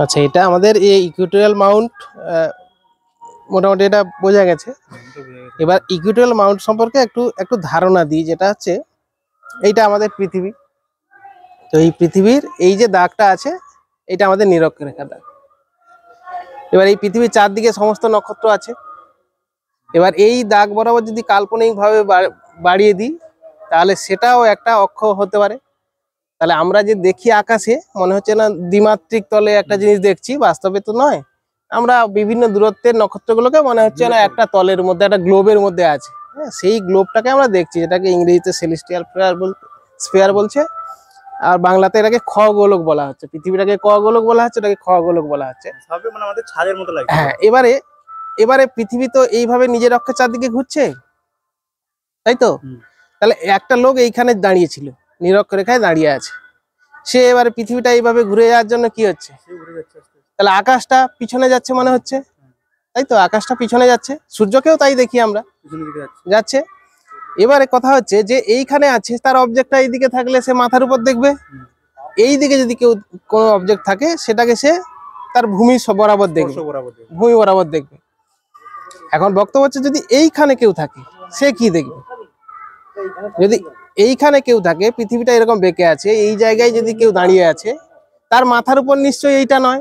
আচ্ছা, এটা আমাদের এই ইকুয়েটোরিয়াল মাউন্ট মোটামুটি এটা বোঝা গেছে। এবার ইকুয়েটোরিয়াল মাউন্ট সম্পর্কে একটু ধারণা দিই, যেটা হচ্ছে এইটা আমাদের পৃথিবী। তো এই পৃথিবীর এই যে দাগটা আছে, এটা আমাদের নিরক্ষরেখা দাগ। এবার এই পৃথিবীর চারদিকে সমস্ত নক্ষত্র আছে। এবার এই দাগ বরাবর যদি কাল্পনিকভাবে বাড়িয়ে দিই, তাহলে সেটাও একটা অক্ষ হতে পারে। তাহলে আমরা যে দেখি আকাশে, মনে হচ্ছে না দ্বিমাত্রিক তলে একটা জিনিস দেখছি, বাস্তবে তো নয়। আমরা বিভিন্ন দূরত্বের নক্ষত্রগুলোকে মনে হচ্ছে না একটা তলের মধ্যে, একটা গ্লোবের মধ্যে আছে। হ্যাঁ, সেই গ্লোবটাকে আমরা দেখছি, যেটাকে ইংরেজিতে সেলেস্টিয়াল স্ফিয়ার বলছে, আর বাংলাতে এটাকে খগোলক বলা হচ্ছে। পৃথিবীটাকে খগোলক বলা হচ্ছে, এটাকে খগোলক বলা হচ্ছে। সবই মানে আমাদের ছাদের মতো লাগে। হ্যাঁ, এবারে পৃথিবী তো এইভাবে নিজের অক্ষের চারদিকে ঘুরছে, তাই তো? তাহলে একটা লোক এইখানে দাঁড়িয়েছিল, নিরক্ষরেখায় দাঁড়িয়ে আছে, সে এবারে পৃথিবীটা এইভাবে ঘুরে যাওয়ার জন্য কি হচ্ছে, তাহলে আকাশটা পিছনে যাচ্ছে মনে হচ্ছে, তাই তো? আকাশটা পিছনে যাচ্ছে, সূর্যকেও তাই দেখি আমরা, যাচ্ছে। এবারে কথা হচ্ছে যে এইখানে আছে, তার অবজেক্টটা এইদিকে থাকলে সে মাথার উপর দেখবে। এই দিকে যদি কেউ কোনো অবজেক্ট থাকে, সেটাকে সে তার ভূমি বরাবর দেখবে, ভূমি বরাবর দেখবে। এখন বক্তব্য হচ্ছে, যদি এইখানে কেউ থাকে, সে কি দেখবে? যদি এইখানে কেউ থাকে, পৃথিবীটা এরকম বেঁকে আছে, এই জায়গায় যদি কেউ দাঁড়িয়ে আছে, তার মাথার উপর নিশ্চয়ই এইটা নয়,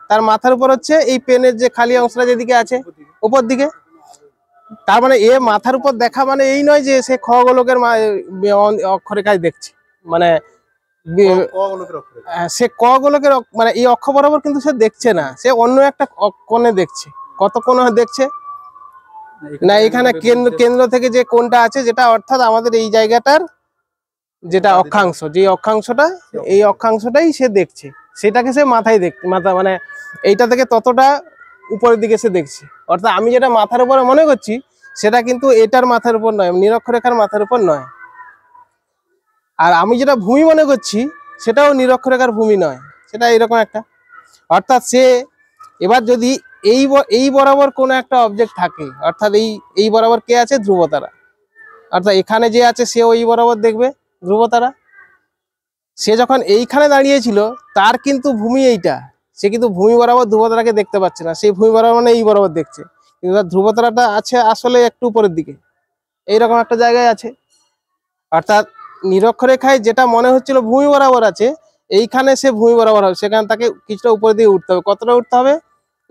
তার মাথার উপর হচ্ছে এই পেনের যে খালি অংশটা যেদিকে আছে, উপর দিকে। তার মানে এ মাথার উপর দেখা মানে এই নয় যে সে খগোলকের অক্ষরেখায় দেখছে, মানে সে খগোলকের মানে এই অক্ষ বরাবর কিন্তু সে দেখছে না, সে অন্য একটা কোণে দেখছে। কত কোণ দেখছে না, এখানে কেন্দ্র থেকে যে কোণটা আছে, যেটা অর্থাৎ আমাদের এই জায়গাটার যেটা অক্ষাংশ, যে অক্ষাংশটা, এই অক্ষাংশটাই সে দেখছে, সেটাকে সে মাথায় দেখছে। মাথা মানে এইটা থেকে ততটা উপরের দিকে সে দেখছে। অর্থাৎ আমি যেটা মাথার উপরে মনে করছি, সেটা কিন্তু এটার মাথার উপর নয়, নিরক্ষরেখার মাথার উপর নয়। আর আমি যেটা ভূমি মনে করছি, সেটাও নিরক্ষরেখার ভূমি নয়, সেটা এরকম একটা। অর্থাৎ সে এবার যদি এই বরাবর কোনো একটা অবজেক্ট থাকে, অর্থাৎ এই বরাবর কে আছে, ধ্রুবতারা। অর্থাৎ এখানে যে আছে, সে ওই বরাবর দেখবে, ধ্রুবতারা। সে যখন এইখানে দাঁড়িয়েছিল, তার কিন্তু ভূমি এইটা, সে কিন্তু ভূমি বরাবর ধ্রুবতারাকে দেখতে পাচ্ছে না, সেই ভূমি বরাবর মানে এই বরাবর দেখছে, কিন্তু তার ধ্রুবতারাটা আছে আসলে একটু উপরের দিকে, এইরকম একটা জায়গায় আছে। অর্থাৎ নিরক্ষরেখায় যেটা মনে হচ্ছিল ভূমি বরাবর আছে, এইখানে সে ভূমি বরাবর হবে, সেখানে তাকে কিছুটা উপরের দিকে উঠতে হবে। কতটা উঠতে হবে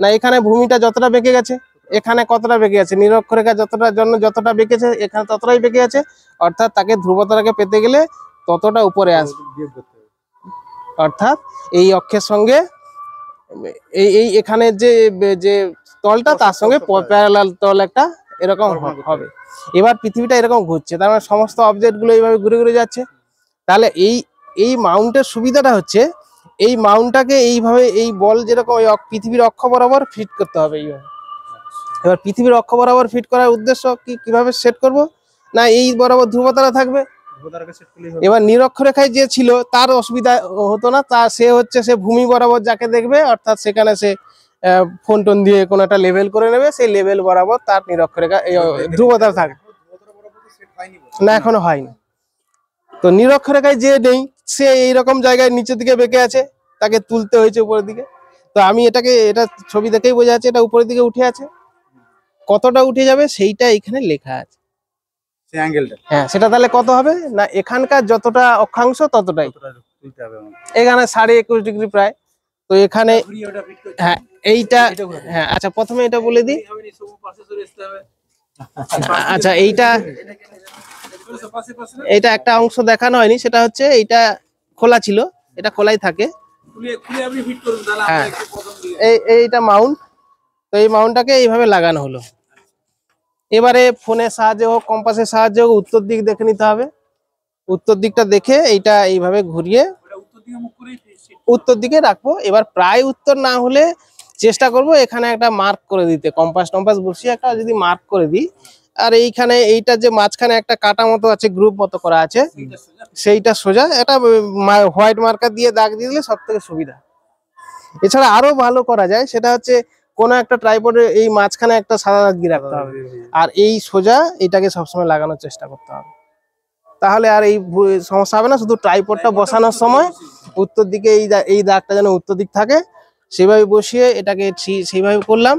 না, এখানে ভূমিটা যতটা বেঁকে গেছে, এখানে কতটা বেঁকে গেছে, নিরক্ষরেখা যতটা বেঁকেছে, এখানে ততটাই বেঁকে আছে। অর্থাৎ তাকে ধ্রুবতারাকে পেতে গেলে ততটা উপরে আসবে। অর্থাৎ এই অক্ষের সঙ্গে এই এখানে যে তলটা, তার সঙ্গে প্যারালাল তল একটা এরকম হবে। এবার পৃথিবীটা এরকম ঘুরছে, তার মানে সমস্ত অবজেক্ট গুলো এইভাবে ঘুরে ঘুরে যাচ্ছে। তাহলে এই মাউন্টের সুবিধাটা হচ্ছে, এই মাউন্টটাকে এইভাবে, এই বল যেরকম পৃথিবীর অক্ষ বরাবর ফিট করতে হবে এইভাবে। এবার পৃথিবীর অক্ষ বরাবর ফিট করার উদ্দেশ্য কিভাবে সেট করব না, এই বরাবর ধ্রুবতারা থাকবে। এবার নিরক্ষরেখায় যে ছিল, তার অসুবিধা হতো না, সে ভূমি বরাবর যাকে দেখবে, অর্থাৎ সেখানে সে ফোন টোন দিয়ে কোনো একটা লেভেল করে নেবে, সেই লেভেল বরাবর তার নিরক্ষরেখা ধ্রুবতারা থাকবে না, এখনো হয়নি। তো নিরক্ষরেখায় যে নেই, সে এইরকম জায়গায় নিচের দিকে বেঁকে আছে, তাকে তুলতে হয়েছে উপরের দিকে। তো আমি এটা ছবি দেখেই বোঝা যাচ্ছে, এটা উপরের দিকে উঠে আছে। কতটা উঠে যাবে সেইটা এখানে লেখা আছে, হ্যাঁ, সেটা তাহলে কত হবে না, এখানকার যতটা অক্ষাংশ ততটাই, এখানে 21.5 ডিগ্রি প্রায়। তো এখানে হ্যাঁ এইটা, হ্যাঁ আচ্ছা, প্রথমে এটা বলে দিই। আচ্ছা, এইটা একটা অংশ দেখানো হয়নি, সেটা হচ্ছে এইটা খোলা ছিল, এটা খোলাই থাকে। হ্যাঁ, এইটা মাউন্ট। তো এই মাউন্টটাকে এইভাবে লাগানো হলো। এবারে ফোনের সাহায্যে হোক, কম্পাসের সাহায্যে হোক, উত্তর দিক দেখে নিতে হবে। উত্তর দিকটা দেখে এইটা এইভাবে ঘুরিয়ে উত্তর দিকে রাখবো। এবার প্রায় উত্তর না হলে চেষ্টা করব এখানে একটা মার্ক করে দিতে, কম্পাস বসিয়ে একটা যদি মার্ক করে দিই। আর এইখানে এইটা যে মাঝখানে একটা কাটা মতো আছে, গ্রুপ মতো করা আছে, সেইটা সোজা একটা হোয়াইট মার্কার দিয়ে দাগ দিয়ে দিলে সব থেকে সুবিধা। এছাড়া আরো ভালো করা যায়, সেটা হচ্ছে কোনো একটা ট্রাইপডে এই মাঝখানে একটা সাদা দাগ দিয়ে রাখতে হবে, আর এই সোজা এটাকে সবসময় লাগানোর চেষ্টা করতে হবে। তাহলে আর এই সমস্যা হবে না। শুধু ট্রাইপডটা বসানোর সময় উত্তর দিকে এই দাগটা যেন উত্তর দিক থাকে, সেভাবে বসিয়ে এটাকে সেইভাবে করলাম,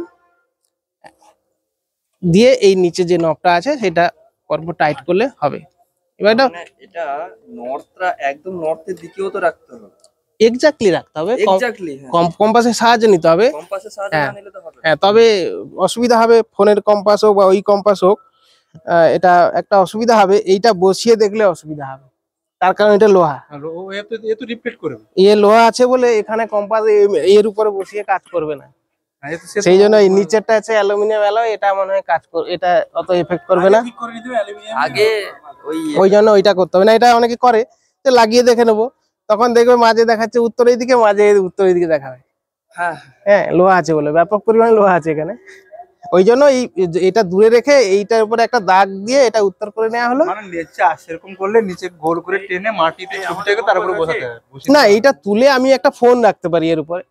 দিয়ে এই নিচে যে নবটা আছে সেটা পরপর টাইট করলে হবে। এবার এটা মানে এটা নর্থটা একদম নর্থের দিকেও তো রাখতে হবে। এক্স্যাক্টলি রাখতে হবে, এক্স্যাক্টলি, হ্যাঁ। কম্পাসের সাহায্যে নিতে হবে। কম্পাসের সাহায্যে হ্যাঁ। না নিলে তো হবে না। হ্যাঁ, তবে অসুবিধা হবে, ফোনের কম্পাস হোক বা ওই কম্পাস হোক, এটা একটা অসুবিধা হবে, এইটা বসিয়ে দেখলে অসুবিধা হবে, তার কারণ এটা লোহা। আর ও এ তো রিফ্লেক্ট করবে। লোহা আছে বলে এখানে কম্পাস এর উপরে বসিয়ে কাজ করবে না, হ্যাঁ, এ তো সে তো সেই জন্য এই নিচেরটা আছে অ্যালুমিনিয়াম অ্যালয়, এটা মনে হয় কাজ করবে, এটা অত এফেক্ট করবে না, ঠিক করে নিতে হবে অ্যালুমিনিয়াম। আগে ওই জন্য ওইটা করতে হবে না। এটা অনেকে করে যে লাগিয়ে দেখে নেবো, তখন দেখবে মাঝে দেখাচ্ছে উত্তরের দিকে, মাঝে উত্তরের দিকে দেখাবে। হ্যাঁ হ্যাঁ, লোহা আছে বলে, ব্যাপক পরিমাণে লোহা আছে এখানে, ওই জন্য এটা দূরে রেখে এইটার উপরে একটা দাগ দিয়ে এটা উত্তর করে নেওয়া হলো। মানে নিচে সেরকম করলে নিচে গোল করে টেনে মাটিতে ছবিটাকে তারপরে বসাতে হবে। না, এইটা তুলে আমি একটা ফোন রাখতে পারি এর উপরে,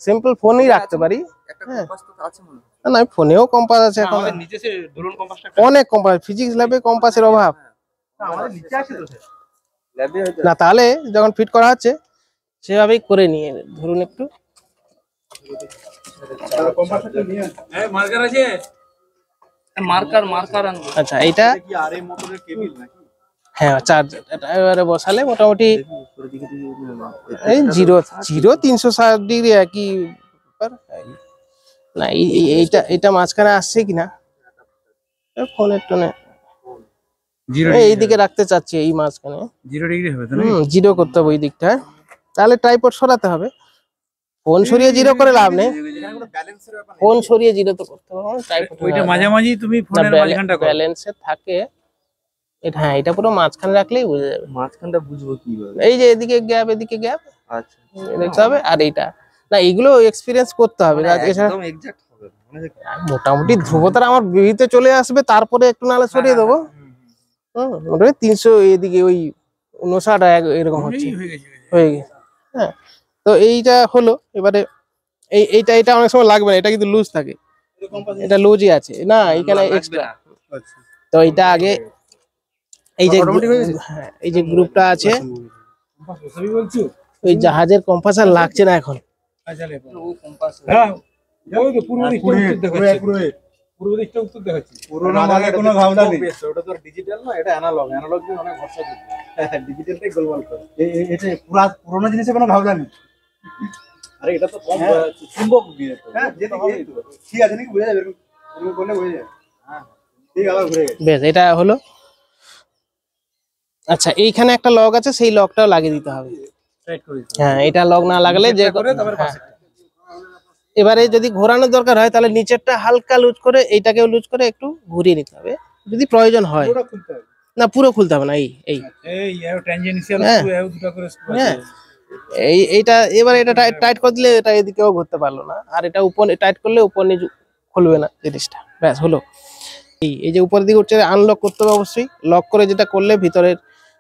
সিম্পল ফোনই রাখতে পারি। একটা হ্যাঁ। কম্পাস তো আছে মনে হয়। না, আমি ফোনেও কম্পাস আছে এখন, আমাদের নিচে সে ধরুন কম্পাসটা অনেক কম্পাস, ফিজিক্স ল্যাবে কম্পাসের অভাব। আমাদের নিচে আছে তো স্যার। ল্যাবে হয়তো না, তাহলে যখন ফিট করা হচ্ছে সেভাবেই করে নিয়ে ধরুন একটু। কম্পাসটা নিয়ে হ্যাঁ মার্কার আছে। মার্কার আনবো। আচ্ছা, এইটা কি আর এম মোটরের কেবল নাকি? হ্যাঁ চার্জার, এটা এবারে বসালে মোটামুটি এই 0-360 একই ব্যাপার। না, এইটা মাঝখানে আসছে কিনা ফোনের টোনে, এইদিকে রাখতে চাচ্ছি, এই মাঝখানে 0 ডিগ্রি হবে তো না? জিরো করতে হবে ওই দিকটা, তাহলে ট্রাইপড সরাতে হবে, ফোন সরিয়ে জিরো করে লাভ নেই, ব্যালেন্সের ব্যাপার নেই। ফোন সরিয়ে জিরো তো করতে হবে না, ট্রাইপড ওইটা মাঝামাঝি তুমি ফোনের মাঝখানটা করো। ব্যালেন্সে থাকে এটা। হ্যাঁ, এটা পুরো মাঝখানে রাখলেই বুঝে যাবে। মাঝখানটা বুঝবো কিভাবে? এই যে এদিকে গ্যাপ, এদিকে গ্যাপ আচ্ছা দেখতে হবে, আর এইটা না, এগুলো এক্সপিরিয়েন্স করতে হবে, মানে এছাড়া একদম এক্সাক্ট হবে না। মানে মোটামুটি ধ্রুবতারা আমার বিহিতে চলে আসবে, তারপরে একটু নালে সরিয়ে দেবো। মোটামুটি 300 এদিকে ওই 59 এরকম হচ্ছে, হয়ে গেছে। হয়ে গেছে। হ্যাঁ, তো এইটা হলো, এবারে এইটা অনেক সময় লাগবে না, এটা কিন্তু লুজ থাকে, এটা লুজই আছে না, এখানে লাগবে এক্সট্রা। না। আচ্ছা। তো এইটা আগে এই যে হ্যাঁ, এই যে গ্রুপটা আছে, কম্পাস বসাবি বলছো? ওই জাহাজের কম্পাস আর লাগছে না এখন। আচ্ছা লে। ও কম্পাস। হ্যাঁ, ওই তো পূর্ব দিকটা উত্তর দেখাচ্ছে। পূর্ব দিকটা উত্তর দেখাচ্ছে। পুরোনো মানে কোনো ঝামেলা নেই। ওটা তো ডিজিটাল না, এটা অ্যানালগ। অ্যানালগ দিয়ে অনেক ভরসা দিতে। ডিজিটালটাই গোলমাল করে। এটা পুরোনো জিনিসে কোনো ঝামেলা নেই। আরে এটা তো কম চুম্বক দিয়ে তো। হ্যাঁ, যেদিকে ঠিক আছে নাকি বোঝা যাবে, এরকম করলে বোঝা যাবে। হ্যাঁ, ঠিক আবার ঘুরে গেছে। বেশ, এটা হলো। আচ্ছা, এইখানে একটা লক আছে, সেই লকটাও লাগিয়ে দিতে হবে। টাইট করে দিতে। হ্যাঁ, এটা লক না লাগালে যে করে তারপরে হ্যাঁ। পাশে। এবারে যদি ঘোরানোর দরকার হয় তাহলে নিচেরটা হালকা লুজ করে এইটাকেও লুজ করে একটু ঘুরিয়ে নিতে হবে যদি প্রয়োজন হয়। পুরোটা খুলতে হবে। না, পুরো খুলতে হবে না, এই এই ট্যানজেনশিয়াল হ্যাঁ। স্ক্রু এও দুটো করে স্ক্রু হ্যাঁ, আছে। এইটা এবারে এটা টাইট করে দিলে এটা এদিকেও ঘুরতে পারলো না, আর এটা উপর টাইট করলে উপর নিচে খুলবে না জিনিসটা, ব্যাস হলো। এই যে উপরের দিকে উঠছে, আনলক করতে হবে অবশ্যই, লক করে যেটা করলে ভিতরের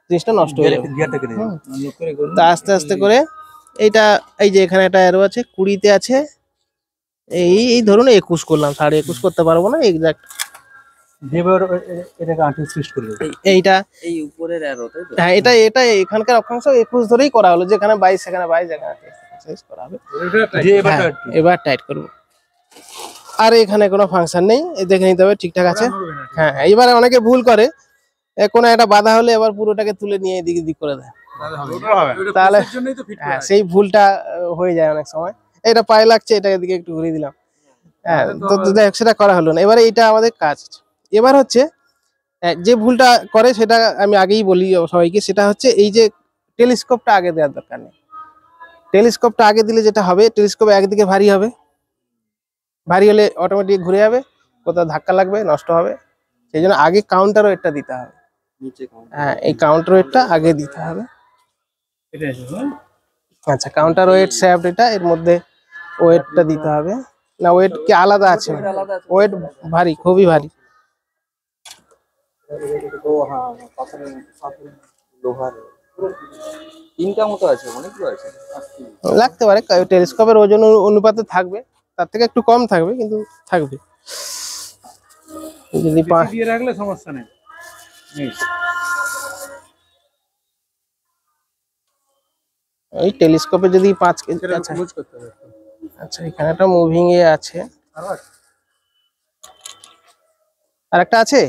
জিনিসটা নষ্ট হয়ে যাবে। গিয়ারটা কেটে হুম। লক করে করুন। তা আস্তে আস্তে করে এইটা, এই যে এখানে একটা অ্যারো আছে, 20-তে আছে, এই ধরুন 21 করলাম, 21.5 করতে পারবো না এক্সাক্ট। যেবার এটাকে 28 ফিক্স করে দেব। এইটা এই উপরের অ্যারো তাই তো? হ্যাঁ, এটা এখানকার অক্ষাংশ 21 ধরেই করা হলো, যেখানে 22 সেখানে 22 যেখানে 23 করা হবে। যে এবার হ্যাঁ, এবার টাইট করব। আর এখানে কোনো ফাংশন নেই, দেখে নিতে হবে ঠিকঠাক আছে। হ্যাঁ, এইবারে অনেকে ভুল করে, কোনো একটা বাধা হলে এবার পুরোটাকে তুলে নিয়ে এদিক দিক করে দেয়, তাহলে হ্যাঁ, সেই ভুলটা হয়ে যায় অনেক সময়। এটা পায়ে লাগছে, এটা এদিকে একটু ঘুরিয়ে দিলাম, হ্যাঁ, তো দেখ সেটা করা হলো না। এবারে এটা আমাদের কাজ। এবার হচ্ছে যে ভুলটা করে সেটা আমি আগেই বলি সবাইকে, সেটা হচ্ছে এই যে টেলিস্কোপটা আগে দেওয়ার দরকার নেই। টেলিস্কোপটা আগে দিলে যেটা হবে, টেলিস্কোপ একদিকে ভারী হবে, ভারী হলে অটোমেটিক ঘুরে যাবে, কোথাও ধাক্কা লাগবে, নষ্ট হবে, সেই জন্য আগে কাউন্টার ওয়েটটা দিতে হবে। নিচে কাউন্টার। হ্যাঁ, এই কাউন্টার ওয়েটটা আগে দিতে হবে। এটা আছে, হ্যাঁ? আচ্ছা, কাউন্টার ওয়েট শ্যাফট, এটা এর মধ্যে ওয়েটটা দিতে হবে না, ওয়েট কি আলাদা আছে? আলাদা আছে। ওয়েট ভারী, খুবই ভারী। ও হ্যাঁ, পাথরে লোহার তিনটা মতো আছে, অনেকগুলো আছে। লাগতে পারে, টেলিস্কোপের ওজন অনুপাতে থাকবে, তার থেকে একটু কম থাকবে কিন্তু থাকবে। যদি বেশি দিয়ে রাখলে সমস্যা নেই। এই টেলিস্কোপে যদি 5 কেজি, আচ্ছা ক্লোজ করতে হবে। আচ্ছা এখানে একটা মুভিং এ আছে, আর একটা আছে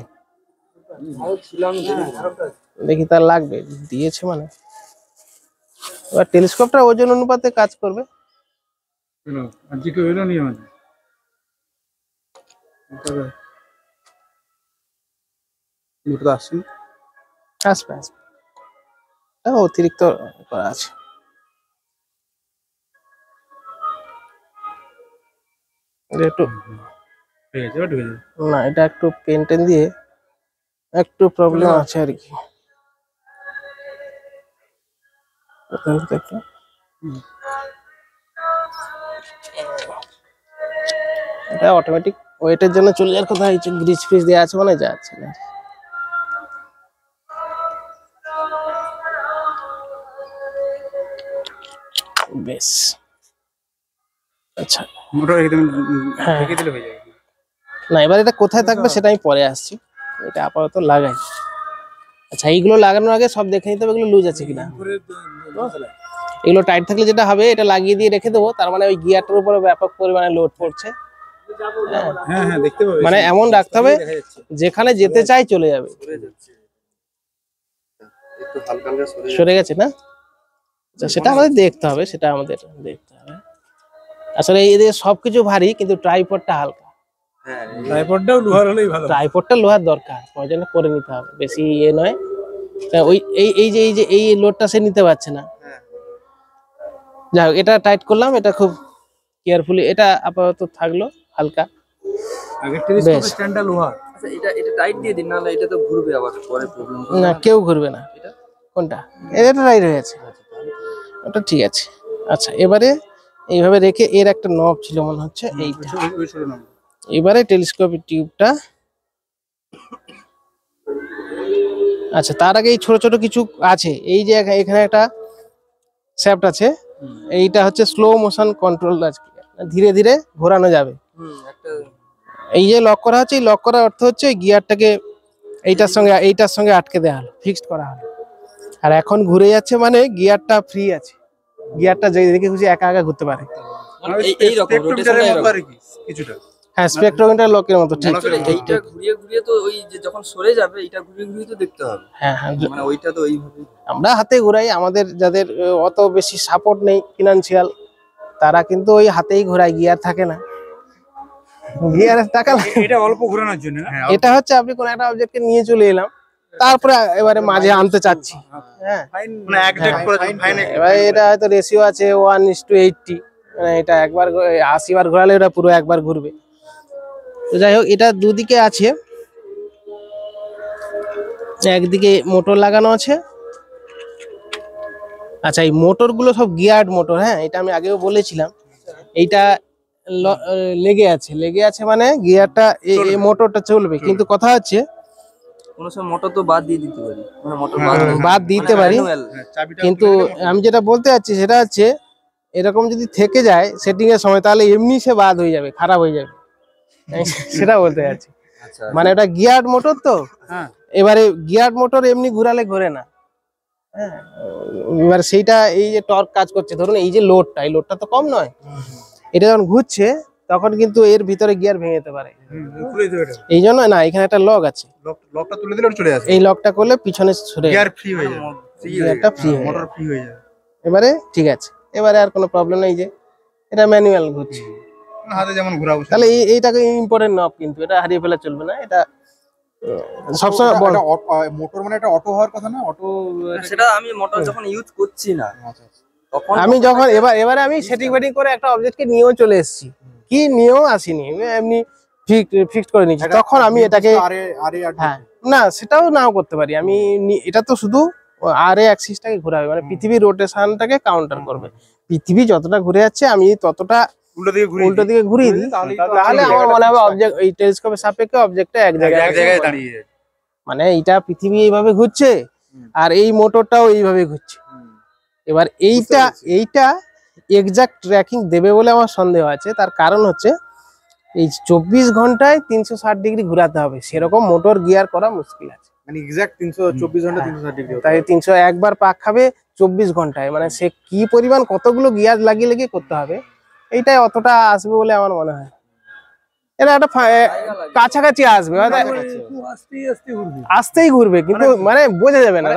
দেখি তার লাগবে দিয়েছে মানে। এবার টেলিস্কোপটা ওজন অনুপাতে কাজ করবে। আজকে কেউ এলো নি আমাদের আসছেন, আসবে আসবে, এটা অতিরিক্ত করা আছে। এটা একটু ঠিক আছে ঢুকে যাবে। না, এটা একটু পেন টেন দিয়ে একটু প্রবলেম আছে আর কি। এটা অটোমেটিক ওয়েটের জন্য চলে যাওয়ার কথা, হয়েছে গ্রিজ ফ্রিজ দেওয়া আছে মানে যাচ্ছে না। বেশ আচ্ছা, মোটর একদম হ্যাঁ। ঢেকে দিলে হয়ে যাবে। না এবার এটা কোথায় থাকবে সেটা আমি পরে আসছি, এটা আপাতত লাগাই। আচ্ছা এইগুলো লাগানোর আগে সব দেখে নিতে হবে এগুলো লুজ আছে কিনা। এগুলো টাইট থাকলে যেটা হবে, এটা লাগিয়ে দিয়ে রেখে দেবো, তার মানে ওই গিয়ারটার উপরে ব্যাপক পরিমাণে লোড পড়ছে। হ্যাঁ হ্যাঁ দেখতে পাবে, মানে এমন রাখতে হবে যেখানে যেতে চাই চলে যাবে। একটু হালকা হালকা সরে গেছে না? আচ্ছা সেটা আমাদের দেখতে হবে, সেটা আমাদের দেখতে হবে। আসলে এই যে সবকিছু ভারী কিন্তু ট্রাইপডটা হালকা। হ্যাঁ ট্রাইপডটাও লোহার হলেই ভালো। ট্রাইপডটা লোহার দরকার, প্রয়োজনে করে নিতে হবে, বেশি ইয়ে নয়। তা ওই এই লোডটা সে নিতে পারছে না। যাই হোক এটা টাইট করলাম, এটা খুব কেয়ারফুলি, এটা আপাতত থাকলো হালকা। আগের টেলিস্কোপের বেশ। স্ট্যান্ডটা লোহার। আচ্ছা এটা টাইট দিয়ে দিন, নাহলে এটা তো ঘুরবে আবার পরে প্রবলেম না কেউ ঘুরবে না। এটা কোনটা? এটা রাইট হয়ে আছে, ওটা ঠিক আছে। আচ্ছা এবারে এইভাবে রেখে, এর একটা নব ছিল মনে হচ্ছে এইটা। ওই ছোট নাম। এবারে টেলিস্কোপের টিউবটা, আচ্ছা তার আগে এই ছোট ছোট কিছু আছে, এই যে এখানে একটা শ্যাফট আছে, এইটা হচ্ছে স্লো মোশন কন্ট্রোল, আজকে ধীরে ধীরে ঘোরানো যাবে। একটা এই যে লক করা হচ্ছে, এই লক করার অর্থ হচ্ছে গিয়ারটাকে এইটার সঙ্গে আটকে দেওয়া হলো, ফিক্সড করা হলো। আর এখন ঘুরে যাচ্ছে মানে গিয়ারটা ফ্রি আছে, গিয়ারটা যেদিকে খুশি একা একা ঘুরতে পারে। এই রকম রোটেশনটা এরকম কিছুটা। হ্যাঁ স্পেকট্রোমিটার লকের মতো, ঠিক। এইটা ঘুরিয়ে ঘুরিয়ে তো ওই যে যখন সরে যাবে এটা ঘুরিয়ে ঘুরিয়ে তো দেখতে হবে। হ্যাঁ হ্যাঁ, মানে ওইটা তো এইভাবে আমরা হাতে ঘোরাই, আমাদের যাদের অত বেশি সাপোর্ট নেই ফিনান্সিয়াল, তারা কিন্তু ওই হাতেই ঘোরায়, গিয়ার থাকে না, গিয়ারের টাকা লাগে। এটা অল্প ঘোরানোর জন্য না? এটা হচ্ছে আপনি কোন একটা অবজেক্টকে নিয়ে চলে এলাম, তারপরে এবারে মাঝে আনতে চাচ্ছি, হ্যাঁ মানে একজ্যাক্ট করে ফাইন। এবার এটা হয়তো রেশিও আছে 1:80, মানে এটা একবার 80 বার ঘোরালে এটা পুরো একবার ঘুরবে। তো যাই হোক, এটা দুদিকে আছে, একদিকে মোটর লাগানো আছে। আচ্ছা এই মোটর গুলো সব গিয়ার্ড মোটর, হ্যাঁ এটা আমি আগেও বলেছিলাম। এইটা লেগে আছে মানে গিয়ারটা এই মোটরটা চলবে, কিন্তু কথা হচ্ছে কোনো সময় মোটর তো বাদ দিয়ে দিতে পারি, মানে মোটর বাদ দিতে পারি, কিন্তু আমি যেটা বলতে চাচ্ছি সেটা হচ্ছে এরকম যদি থেকে যায় সেটিং এর সময়, তাহলে এমনি সে বাদ হয়ে যাবে, খারাপ হয়ে যাবে। সেটা বলতে চাচ্ছি, আচ্ছা মানে ওটা গিয়ার্ড মোটর তো। হ্যাঁ এবারে গিয়ার্ড মোটর এমনি ঘোরালে ঘোরে না, হ্যাঁ এবার সেইটা এই যে টর্ক কাজ করছে, ধরুন এই যে লোডটা, এই লোডটা তো কম নয়, এটা যখন ঘুরছে তখন কিন্তু এর ভিতরে গিয়ার ভেঙে যেতে পারে। খুলে দিও এটা। এই জন্য না, এখানে একটা লক আছে, লকটা তুলে দিলে ওটা চলে আসে। এই লকটা করলে পিছনে সরে গিয়ার ফ্রি হয়ে যাবে, গিয়ারটা ফ্রি হয়ে মোটর যাবে। ফ্রি হয়ে যাবে। এবারে ঠিক আছে, এবারে আর কোনো প্রবলেম নেই, যে এটা ম্যানুয়াল ঘুরছে। হাতে যেমন ঘোরাবো তাহলে এইটাকে ইম্পর্টেন্ট নব, কিন্তু এটা হারিয়ে ফেলা চলবে না, এটা সবসময় বড়। মোটর মানে এটা অটো হওয়ার কথা না? অটো সেটা আমি মোটর যখন ইউজ করছি না তখন আমি যখন এবারে আমি সেটিং ফেটিং করে একটা অবজেক্টকে নিয়েও চলে এসেছি, কি নিয়েও আসিনি, এমনি ফিক্সড করে নিয়েছি, তখন আমি এটাকে, হ্যাঁ না সেটাও নাও করতে পারি আমি, এটা তো শুধু আরে অ্যাক্সিসটাকে ঘোরাবে, মানে পৃথিবীর রোটেশনটাকে কাউন্টার করবে। পৃথিবী যতটা ঘুরে যাচ্ছে আমি ততটা উল্টো দিকে ঘুরিয়ে দিই, তাহলে আমার মনে হবে অবজেক্ট এই টেলিস্কোপের সাপেক্ষে অবজেক্টটা এক জায়গায় দাঁড়িয়ে যায়। মানে এইটা পৃথিবী এইভাবে ঘুরছে আর এই মোটরটাও এইভাবে ঘুরছে। এবার এইটা এক্সাক্ট ট্র্যাকিং দেবে বলে আমার সন্দেহ আছে, তার কারণ হচ্ছে এই 24 ঘন্টায় 360 ডিগ্রি ঘোরাতে হবে, সেরকম মোটর গিয়ার করা মুশকিল আছে। মানে এক্সাক্ট 324 ঘন্টা 360 ডিগ্রি। তাই 301 বার পাক খাবে 24 ঘন্টায়, মানে সে কি পরিমাণ কতগুলো গিয়ার লাগিয়ে করতে হবে, এইটাই অতটা আসবে বলে আমার মনে হয়। এটা একটা কাছাকাছি আসবে, হয়তো আস্তেই ঘুরবে, কিন্তু মানে বোঝা যাবে না।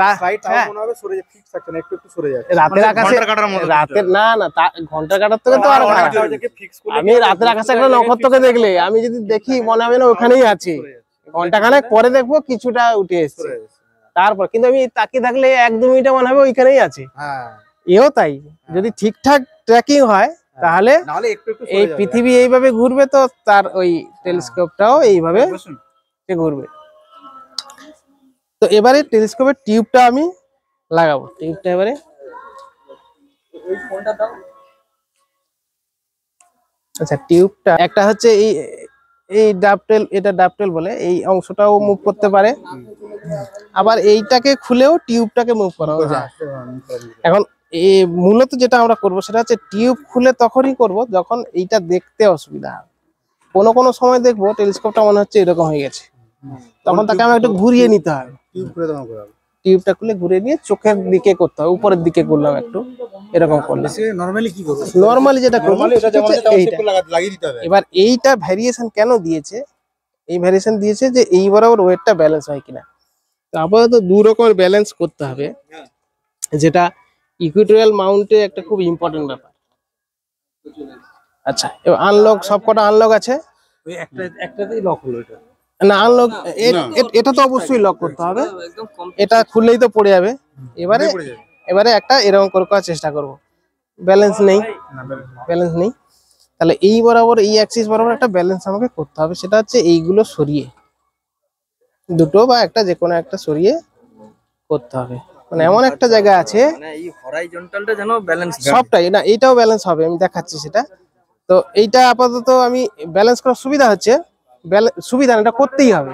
হ্যাঁ, রাতের আকাশে, রাতের না না ঘন্টা কাটার থেকে তো আর খারাপ। আমি রাতের আকাশে একটা নক্ষত্রকে দেখলে আমি যদি দেখি মনে হবে না ওখানেই আছে, ঘন্টা খানেক পরে দেখবো কিছুটা উঠে এসছে, তারপর কিন্তু আমি তাকিয়ে থাকলে 1-2 মিনিটে মনে হবে ওইখানেই আছে। এও তাই, যদি ঠিকঠাক ট্র্যাকিং হয় তাহলে এই পৃথিবী এইভাবে ঘুরবে, তো তার ওই টেলিস্কোপটাও এইভাবে ঘুরবে। তো এবারে টেলিস্কোপের টিউবটা আমি লাগাবো। টিউবটা এবারে আচ্ছা, টিউবটা একটা হচ্ছে এই এই ডাবটেল, এটা ডাবটেল বলে, এই অংশটাও মুভ করতে পারে, আবার এইটাকে খুলেও টিউবটাকে মুভ করা যায়। এখন এই মূলত যেটা আমরা করব সেটা হচ্ছে টিউব খুলে তখনই করব যখন এইটা দেখতে অসুবিধা হবে। কোনো সময় দেখবো টেলিস্কোপটা মনে হচ্ছে এরকম হয়ে গেছে, তখন তাকে আমি একটু ঘুরিয়ে নিতে হবে। টিউবটা খুলে ঘুরিয়ে নিয়ে চোখের দিকে করতে হবে, উপরের দিকে করলাম একটু, এরকম করলে নরমালি যেটা করবো এবার এইটা ভ্যারিয়েশন কেন দিয়েছে, এই ভ্যারিয়েশন দিয়েছে যে এই বরাবর ওয়েটটা ব্যালেন্স হয় কিনা। তো আপাতত 2 রকমের ব্যালেন্স করতে হবে, যেটা ইকুইটোরিয়াল মাউন্টে একটা খুব ইম্পর্টেন্ট ব্যাপার। আচ্ছা, এবার আনলক, সবকটা আনলক আছে একটাতেই লক হলো এটা না, আনলক এটা তো অবশ্যই লক করতে হবে, এটা খুললেই তো পড়ে যাবে। এবারে একটা এরকম করে করার চেষ্টা করব, ব্যালেন্স নেই, ব্যালেন্স নেই, তাহলে এই বরাবর এই অ্যাক্সিস বরাবর একটা ব্যালেন্স আমাকে করতে হবে, সেটা হচ্ছে এইগুলো সরিয়ে, দুটো বা একটা যে কোনো একটা সরিয়ে করতে হবে। মানে এমন একটা জায়গা আছে মানে এই হরাইজন্টালটা যেন ব্যালেন্স সবটাই, না এইটাও ব্যালেন্স হবে, আমি দেখাচ্ছি সেটা। তো এইটা আপাতত আমি ব্যালেন্স করার সুবিধা হচ্ছে, সুবিধা এটা করতেই হবে,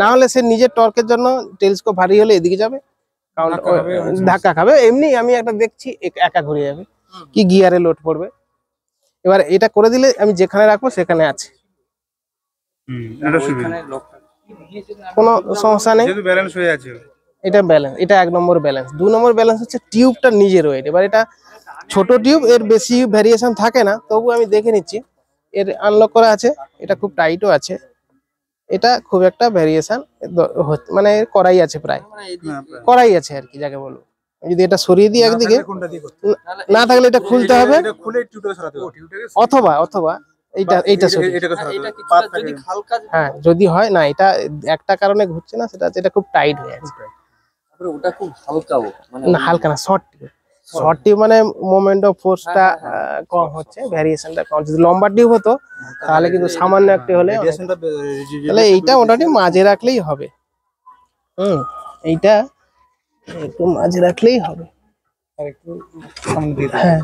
না হলে সে নিজের টর্কের জন্য টেলিস্কোপ ভারী হলে এদিকে যাবে, কারণ ধাক্কা খাবে। এমনি আমি একটা দেখছি একা ঘুরে যাবে, কি গিয়ারে লোড পড়বে। এবার এটা করে দিলে আমি যেখানে রাখবো সেখানে আছে, কোনো সমস্যা নেই, ব্যালেন্স হয়ে আছে। এটা ব্যালেন্স, এটা 1 নম্বর ব্যালেন্স। 2 নম্বর ব্যালেন্স হচ্ছে টিউবটা নিজের ওয়েট। এবার এটা ছোট টিউব, এর বেশি ভ্যারিয়েশন থাকে না, তবু আমি দেখে নিচ্ছি। এর আনলক করা আছে, এটা খুব টাইটও আছে, এটা খুব একটা ভ্যারিয়েশন মানে করাই আছে, প্রায় করাই আছে আর কি যাকে বলবো। যদি এটা সরিয়ে দিই একদিকে, না থাকলে এটা খুলতে হবে, অথবা অথবা এইটা সরিয়ে, হ্যাঁ যদি হয় না, এটা একটা কারণে ঘুরছে না, সেটা হচ্ছে এটা খুব টাইট হয়ে আছে। ওটা খুব হালকাও, মানে না হালকা না, শর্ট টিউব মানে মোমেন্ট অফ ফোর্সটা কম হচ্ছে, ভ্যারিয়েশনটা কম। যদি লম্বা টিউব হতো তাহলে কিন্তু সামান্য একটি হলে, তাহলে এইটা মোটামুটি মাঝে রাখলেই হবে। এইটা একটু মাঝে রাখলেই হবে। হ্যাঁ,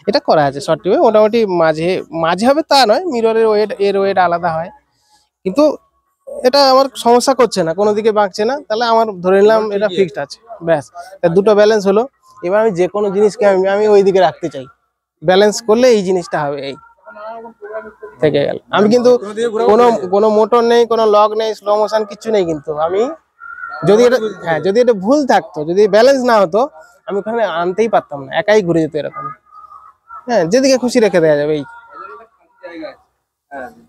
এটা করা আছে শর্ট টিউবে, মোটামুটি মাঝে মাঝে হবে তা নয়, মিররের ওয়েট এর ওয়েট আলাদা হয়, কিন্তু এটা আমার সমস্যা করছে না, কোনো দিকে বাঁকছে না, তাহলে আমার ধরে নিলাম এটা ফিক্সড আছে, ব্যাস। দুটো ব্যালেন্স হলো। এবার আমি যে কোনো জিনিসকে আমি ওই দিকে রাখতে চাই, ব্যালেন্স করলে এই জিনিসটা হবে, এই থেকে গেল। আমি কিন্তু কোনো মোটর নেই, কোনো লক নেই, স্লো মোশন কিছু নেই, কিন্তু আমি যদি এটা, হ্যাঁ যদি এটা ভুল থাকতো, যদি ব্যালেন্স না হতো, আমি ওখানে আনতেই পারতাম না, একাই ঘুরে যেত এরকম। হ্যাঁ, যেদিকে খুশি রেখে দেওয়া যাবে এই।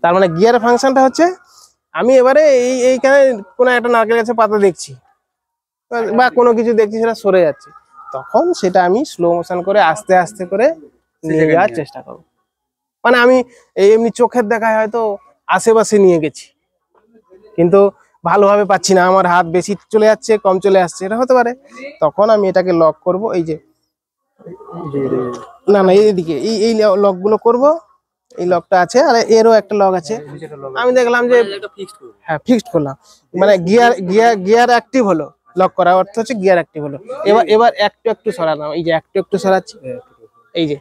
তার মানে গিয়ারের ফাংশনটা হচ্ছে, আমি এবারে এইখানে কোনো একটা নারকেল গাছের পাতা দেখছি বা কোনো কিছু দেখছি, সেটা সরে যাচ্ছে, তখন সেটা আমি স্লো মোশন করে আস্তে আস্তে করে নিয়ে যাওয়ার চেষ্টা করবো। মানে আমি এমনি চোখের দেখায় হয়তো আশেপাশে নিয়ে গেছি, কিন্তু ভালোভাবে পাচ্ছি না, আমার হাত বেশি চলে যাচ্ছে, কম চলে আসছে, এটা হতে পারে। তখন আমি এটাকে লক করব, এই যে না না এইদিকে এই লক গুলো করবো, এই লকটা আছে, আর এরও একটা লক আছে। আমি দেখলাম যে হ্যাঁ ফিক্সড করলাম, মানে গিয়ার অ্যাক্টিভ হলো, লক করা অর্থ হচ্ছে গিয়ার অ্যাক্টিভ হলো। এবার একটু সরালাম, এই যে একটু সরাচ্ছি, এই যে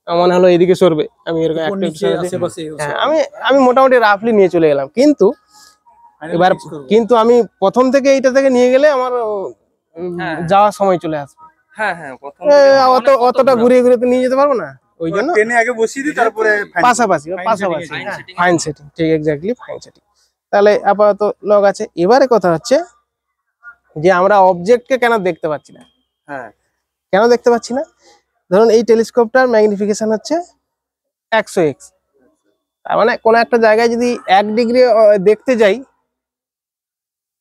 মনে হলো এইদিকে সরবে, আমি এরকম একটু হ্যাঁ আমি মোটামুটি রাফলি নিয়ে চলে গেলাম। কিন্তু আমি প্রথম থেকে এইটা থেকে নিয়ে গেলে আমার যাওয়ার সময় চলে আসবে, অতটা ঘুরিয়ে ঘুরিয়ে তো নিয়ে যেতে পারবো না, ওই জন্য আগে বসিয়ে দিই, তারপরে পাশাপাশি ফাইন সেটিং, ঠিক এক্স্যাক্টলি ফাইন সেটিং। তাহলে আপাতত লগ আছে। এবারে কথা হচ্ছে যে আমরা অবজেক্টকে কেন দেখতে পাচ্ছি না, কেন দেখতে পাচ্ছি না? ধরুন এই টেলিস্কোপটার ম্যাগনিফিকেশন হচ্ছে 100x। তার মানে কোনো একটা জায়গায় যদি 1 ডিগ্রি দেখতে যাই,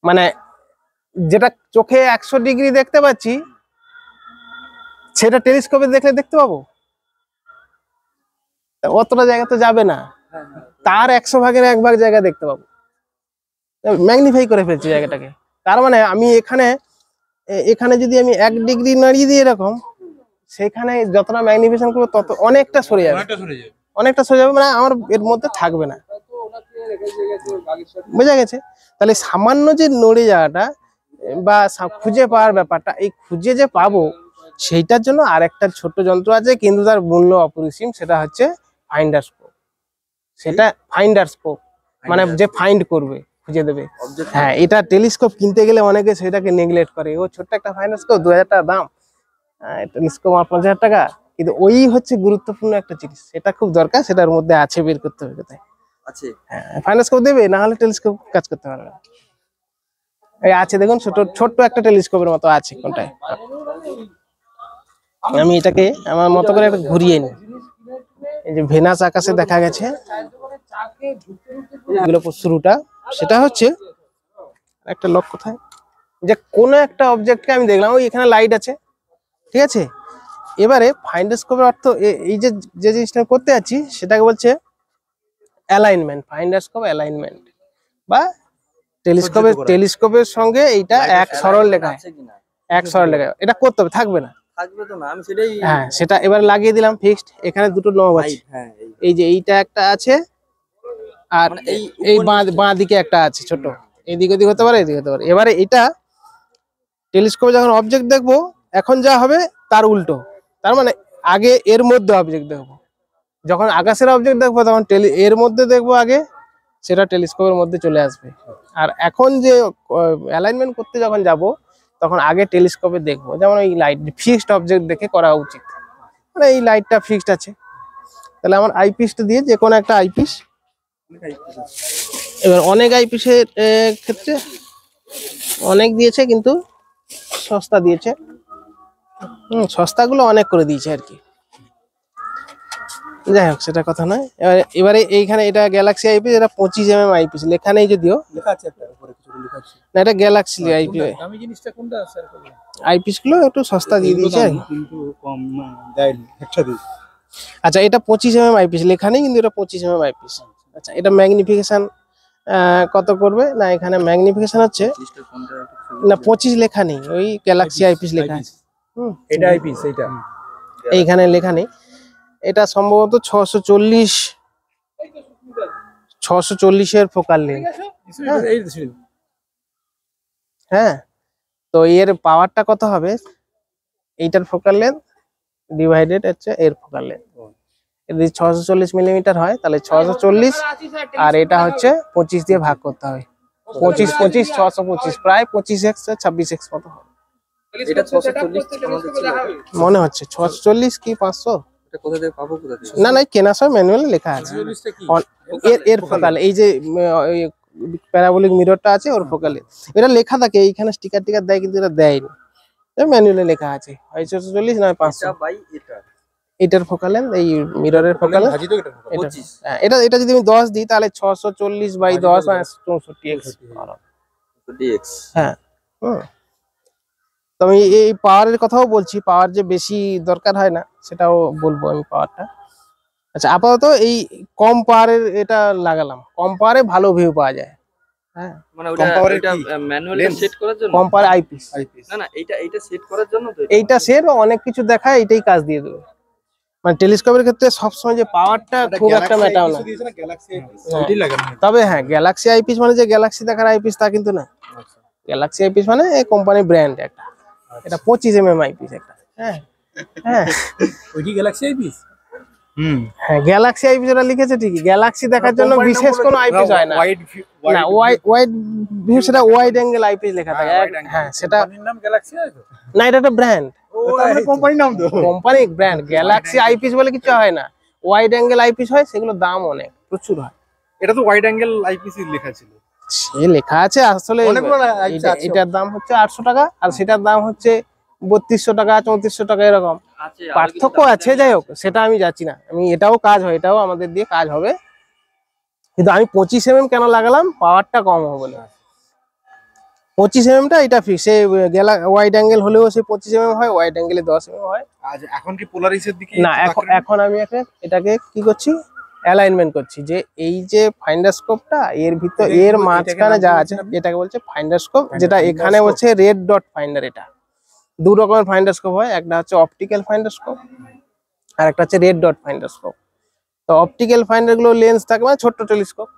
মানে যেটা চোখে 100 ডিগ্রি দেখতে পাচ্ছি সেটা টেলিস্কোপে দেখলে দেখতে পাবো? তা অতটা জায়গা তো যাবে না, তার 100 ভাগের 1 ভাগ জায়গা দেখতে পাবো। ম্যাগনিফাই করে ফেলছি জায়গাটাকে। তার মানে আমি এখানে যদি আমি 1 ডিগ্রি নাড়িয়ে দিই এরকম, সেখানে যতটা ম্যাগনিফিকেশন করবো তত অনেকটা সরে যাবে, অনেকটা সরে যাবে, মানে আমার এর মধ্যে থাকবে না। বোঝা গেছে? তাহলে সামান্য যে নড়ে যাওয়াটা বা খুঁজে পাওয়ার ব্যাপারটা, এই খুঁজে যে পাবো সেইটার জন্য আরেকটা ছোট্ট যন্ত্র আছে, কিন্তু তার মূল্য অপরিসীম, সেটা হচ্ছে ফাইন্ডার স্কোপ। সেটা ফাইন্ডার স্কোপ মানে যে ফাইন্ড করবে, খুঁজে দেবে। হ্যাঁ, এটা টেলিস্কোপ কিনতে গেলে অনেকে সেটাকে নেগলেক্ট করে, ও ছোট্ট একটা ফাইন্ডার স্কোপ 2000 টাকা দাম, টেলিস্কোপ 5000 টাকা। কিন্তু ওই হচ্ছে গুরুত্বপূর্ণ একটা জিনিস, সেটা খুব দরকার, সেটার মধ্যে আছে, বের করতে হবে কোথায় আছে। হ্যাঁ, ফাইন্ডার স্কোপ দেবে, না হলে টেলিস্কোপ কাজ করতে পারবে না। এই আছে দেখুন, ছোট্ট একটা টেলিস্কোপের মতো আছে কোনটায়। আমি এটাকে আমার মতো করে একটা ঘুরিয়ে নিই। এই যে ভেনাস আকাশে দেখা গেছে, এগুলো শুরুটা, সেটা হচ্ছে একটা লক কোথায়, যে কোনো একটা অবজেক্টকে আমি দেখলাম, ওই এখানে লাইট আছে, ঠিক আছে। এবারে ফাইন্ডার স্কোপের অর্থ এই যে জিনিসটা করতে যাচ্ছি সেটাকে বলছে অ্যালাইনমেন্ট। ফাইন্ডার স্কোপ অ্যালাইনমেন্ট বা টেলিস্কোপের সঙ্গে এইটা এক সরল লেখা, এক সরল লেখা, এটা করতে হবে, থাকবে না। থাকবে তো না, আমি সেটাই। হ্যাঁ, সেটা এবার লাগিয়ে দিলাম ফিক্সড। এখানে দুটো নব আছে, হ্যাঁ, এই যে এইটা একটা আছে, আর এই বাঁ দিকে একটা আছে ছোট, এদিক ওদিক হতে পারে, এদিক হতে পারে। এবারে এটা টেলিস্কোপে যখন অবজেক্ট দেখবো, এখন যা হবে তার উল্টো। তার মানে আগে এর মধ্যে অবজেক্ট দেখবো, যখন আকাশের অবজেক্ট দেখবো তখন এর মধ্যে দেখবো আগে, সেটা টেলিস্কোপের মধ্যে চলে আসবে। আর এখন যে অ্যালাইনমেন্ট করতে যখন যাব, তখন আগে টেলিস্কোপে দেখবো। যেমন এই লাইট ফিক্সড অবজেক্ট দেখে করা উচিত, মানে এই লাইটটা ফিক্সড আছে, তাহলে আমার আইপিসটা দিয়ে যে কোনো একটা আইপিস। এবার অনেক আইপিসের ক্ষেত্রে অনেক দিয়েছে, কিন্তু সস্তা দিয়েছে। সস্তাগুলো অনেক করে দিয়েছে আর কি। যাই হোক, সেটা কথা নয়। এবারে এইখানে এটা গ্যালাক্সি আইপিস, এটা 25mm আইপিস, লেখা নেই যদিও, লেখা আছে একটা উপরে কিছু লেখা আছে না এটা গ্যালাক্সি আইপিস। আমি জিনিসটা কোনটা স্যার করলাম, আইপিস গুলো একটু সস্তা দিয়ে দিয়েছে, কিন্তু কম দেয়নি একটা দিই। আচ্ছা, এটা 25mm আইপিস লেখা নেই, কিন্তু এটা 25mm আইপিস। আচ্ছা, এটা ম্যাগনিফিকেশন কত করবে? না এখানে ম্যাগনিফিকেশন হচ্ছে না, 25 লেখা নেই, ওই গ্যালাক্সি আইপিস লেখা আছে। এটা আইপিস, এইটা এইখানে লেখা নেই। এটা সম্ভবত 640 এর ফোকাল লেন্থ। হ্যাঁ, তো এর পাওয়ারটা কত হবে? এইটার ফোকাল লেন্থ ডিভাইডেড হচ্ছে এর ফোকাল লেন্থ। যদি 640 মিলিমিটার হয় তাহলে 640, আর এটা হচ্ছে 25 দিয়ে ভাগ করতে হবে। 25 625, প্রায় 25x 26x মতো হবে। এটা 640 আমাদের ছিল, মনে হচ্ছে 640 কি 500। এটা কোথা থেকে পাবো, কোথা থেকে? না কেনা সব ম্যানুয়ালি লেখা আছে। এর ফোকাল, এই যে প্যারাবোলিক মিররটা আছে ওর ফোকালে এটা লেখা থাকে, এইখানে স্টিকার দেয়, কিন্তু এটা দেয়নি, ম্যানুয়ালি লেখা আছে, হয় 640 নয় 500। বাই এটা, এটার ফোকাল, এই মিররের ফোকাল, এটা যদি আমি 10 দিই তাহলে 640/10 64x। হ্যাঁ, তো আমি এই পাওয়ারের কথাও বলছি, পাওয়ার যে বেশি দরকার হয় না সেটাও বলবো আমি পাওয়ারটা। আচ্ছা, আপাতত এই কম পাওয়ারের এটা লাগালাম, কম পাওয়ারে ভালো ভিউ পাওয়া যায়। হ্যাঁ, মানে ওটা ম্যানুয়ালি সেট করার জন্য, কম পাওয়ার আইপিস। না এইটা সেট করার জন্য তো, এইটা সেট অনেক কিছু দেখায়, এটাই কাজ দিয়ে দেবে। মানে টেলিস্কোপের ক্ষেত্রে সবসময় যে পাওয়ারটা খুব একটা ম্যাটার না, তবে হ্যাঁ গ্যালাক্সি আইপিস মানে যে গ্যালাক্সি দেখার আইপিস তা কিন্তু না। গ্যালাক্সি আইপিস মানে এই কোম্পানি ব্র্যান্ড একটা, এটা 25mm আইপিস একটা। হ্যাঁ হ্যাঁ, ওই কি গ্যালাক্সি আইপিস? হ্যাঁ, গ্যালাক্সি আইপিস এটা লিখেছে ঠিকই, গ্যালাক্সি দেখার জন্য বিশেষ কোনো আইপিস হয় না। না, ওয়াইড ভিউ, সেটা ওয়াইড অ্যাঙ্গেল আইপিস লেখা থাকে। হ্যাঁ, সেটা নাম গ্যালাক্সি আছে না, এটা একটা ব্র্যান্ড, কোম্পানির নাম তো, কোম্পানি ব্র্যান্ড। গ্যালাক্সি আইপিস বলে কিছু হয় না, ওয়াইড অ্যাঙ্গেল আইপিস হয়, সেগুলো দাম অনেক প্রচুর হয়। এটা তো ওয়াইড অ্যাঙ্গেল আইপিস লেখা ছিল, সে লেখা আছে আসলে। এটার দাম হচ্ছে 800 টাকা, আর সেটার দাম হচ্ছে 3200 টাকা 3400 টাকা এরকম। আছে পার্থক্য আছে, যাই হোক সেটা আমি যাচ্ছি না। আমি এটাও কাজ হয়, এটাও আমাদের দিয়ে কাজ হবে, কিন্তু আমি 25 mm কেন লাগালাম, পাওয়ারটা কম হবে বলে। 25 mm টা এটা ফিক্স, সে গেলা ওয়াইড অ্যাঙ্গেল হলেও সে 25 mm হয়, ওয়াইড অ্যাঙ্গেলে 10 mm হয়। আজ এখন কি পোলারিসের দিকে না, এখন আমি এটাকে কি করছি, অ্যালাইনমেন্ট করছি, যে এই যে ফাইন্ডার স্কোপটা এর ভিতর এর মাঝখানে যা আছে এটাকে বলছে ফাইন্ডার স্কোপ, যেটা এখানে হচ্ছে রেড ডট ফাইন্ডার। এটা দু রকমের ফাইন্ডার স্কোপ হয়, একটা হচ্ছে অপটিক্যাল ফাইন্ডার স্কোপ আর একটা হচ্ছে রেড ডট ফাইন্ডার স্কোপ। তো অপটিক্যাল ফাইন্ডার গুলো লেন্স থাকে মানে ছোট্ট টেলিস্কোপ,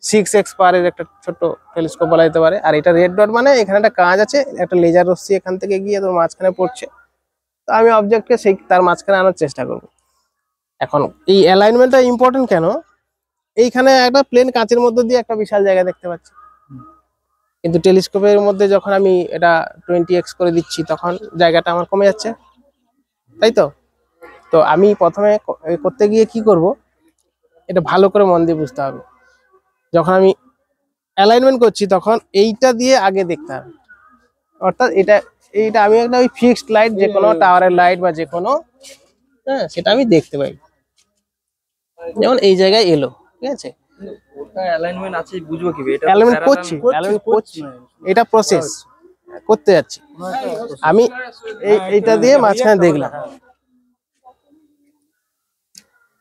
6x পাওয়ারের একটা ছোট টেলিস্কোপ বলা যেতে পারে। আর এটা রেড ডট মানে এখানে একটা কাঁচ আছে, একটা লেজার রশ্মি এখান থেকে গিয়ে তোর মাঝখানে পড়ছে, তো আমি অবজেক্টকে সেই তার মাঝখানে আনার চেষ্টা করব। এখন এই অ্যালাইনমেন্টটা ইম্পর্টেন্ট কেন, এইখানে একটা প্লেন কাঁচের মধ্যে দিয়ে একটা বিশাল জায়গা দেখতে পাচ্ছি, কিন্তু টেলিস্কোপের মধ্যে যখন আমি এটা 20x করে দিচ্ছি তখন জায়গাটা আমার কমে যাচ্ছে, তাই তো। তো আমি প্রথমে করতে গিয়ে কি করব, এটা ভালো করে মন দিয়ে বুঝতে হবে। যখন আমি অ্যালাইনমেন্ট করছি তখন এইটা দিয়ে আগে দেখতে হবে, অর্থাৎ এইটা আমি একটা ওই ফিক্সড লাইট, যে কোনো টাওয়ারের লাইট বা যে কোনো, হ্যাঁ সেটা আমি দেখতে পাই। যেমন এই জায়গায় এলো, ঠিক আছে, ওটা অ্যালাইনমেন্ট আছে বুঝবো কি এটা অ্যালাইনমেন্ট করছি, এটা প্রসেস করতে যাচ্ছি আমি। এইটা দিয়ে মাঝখানে দেখলাম,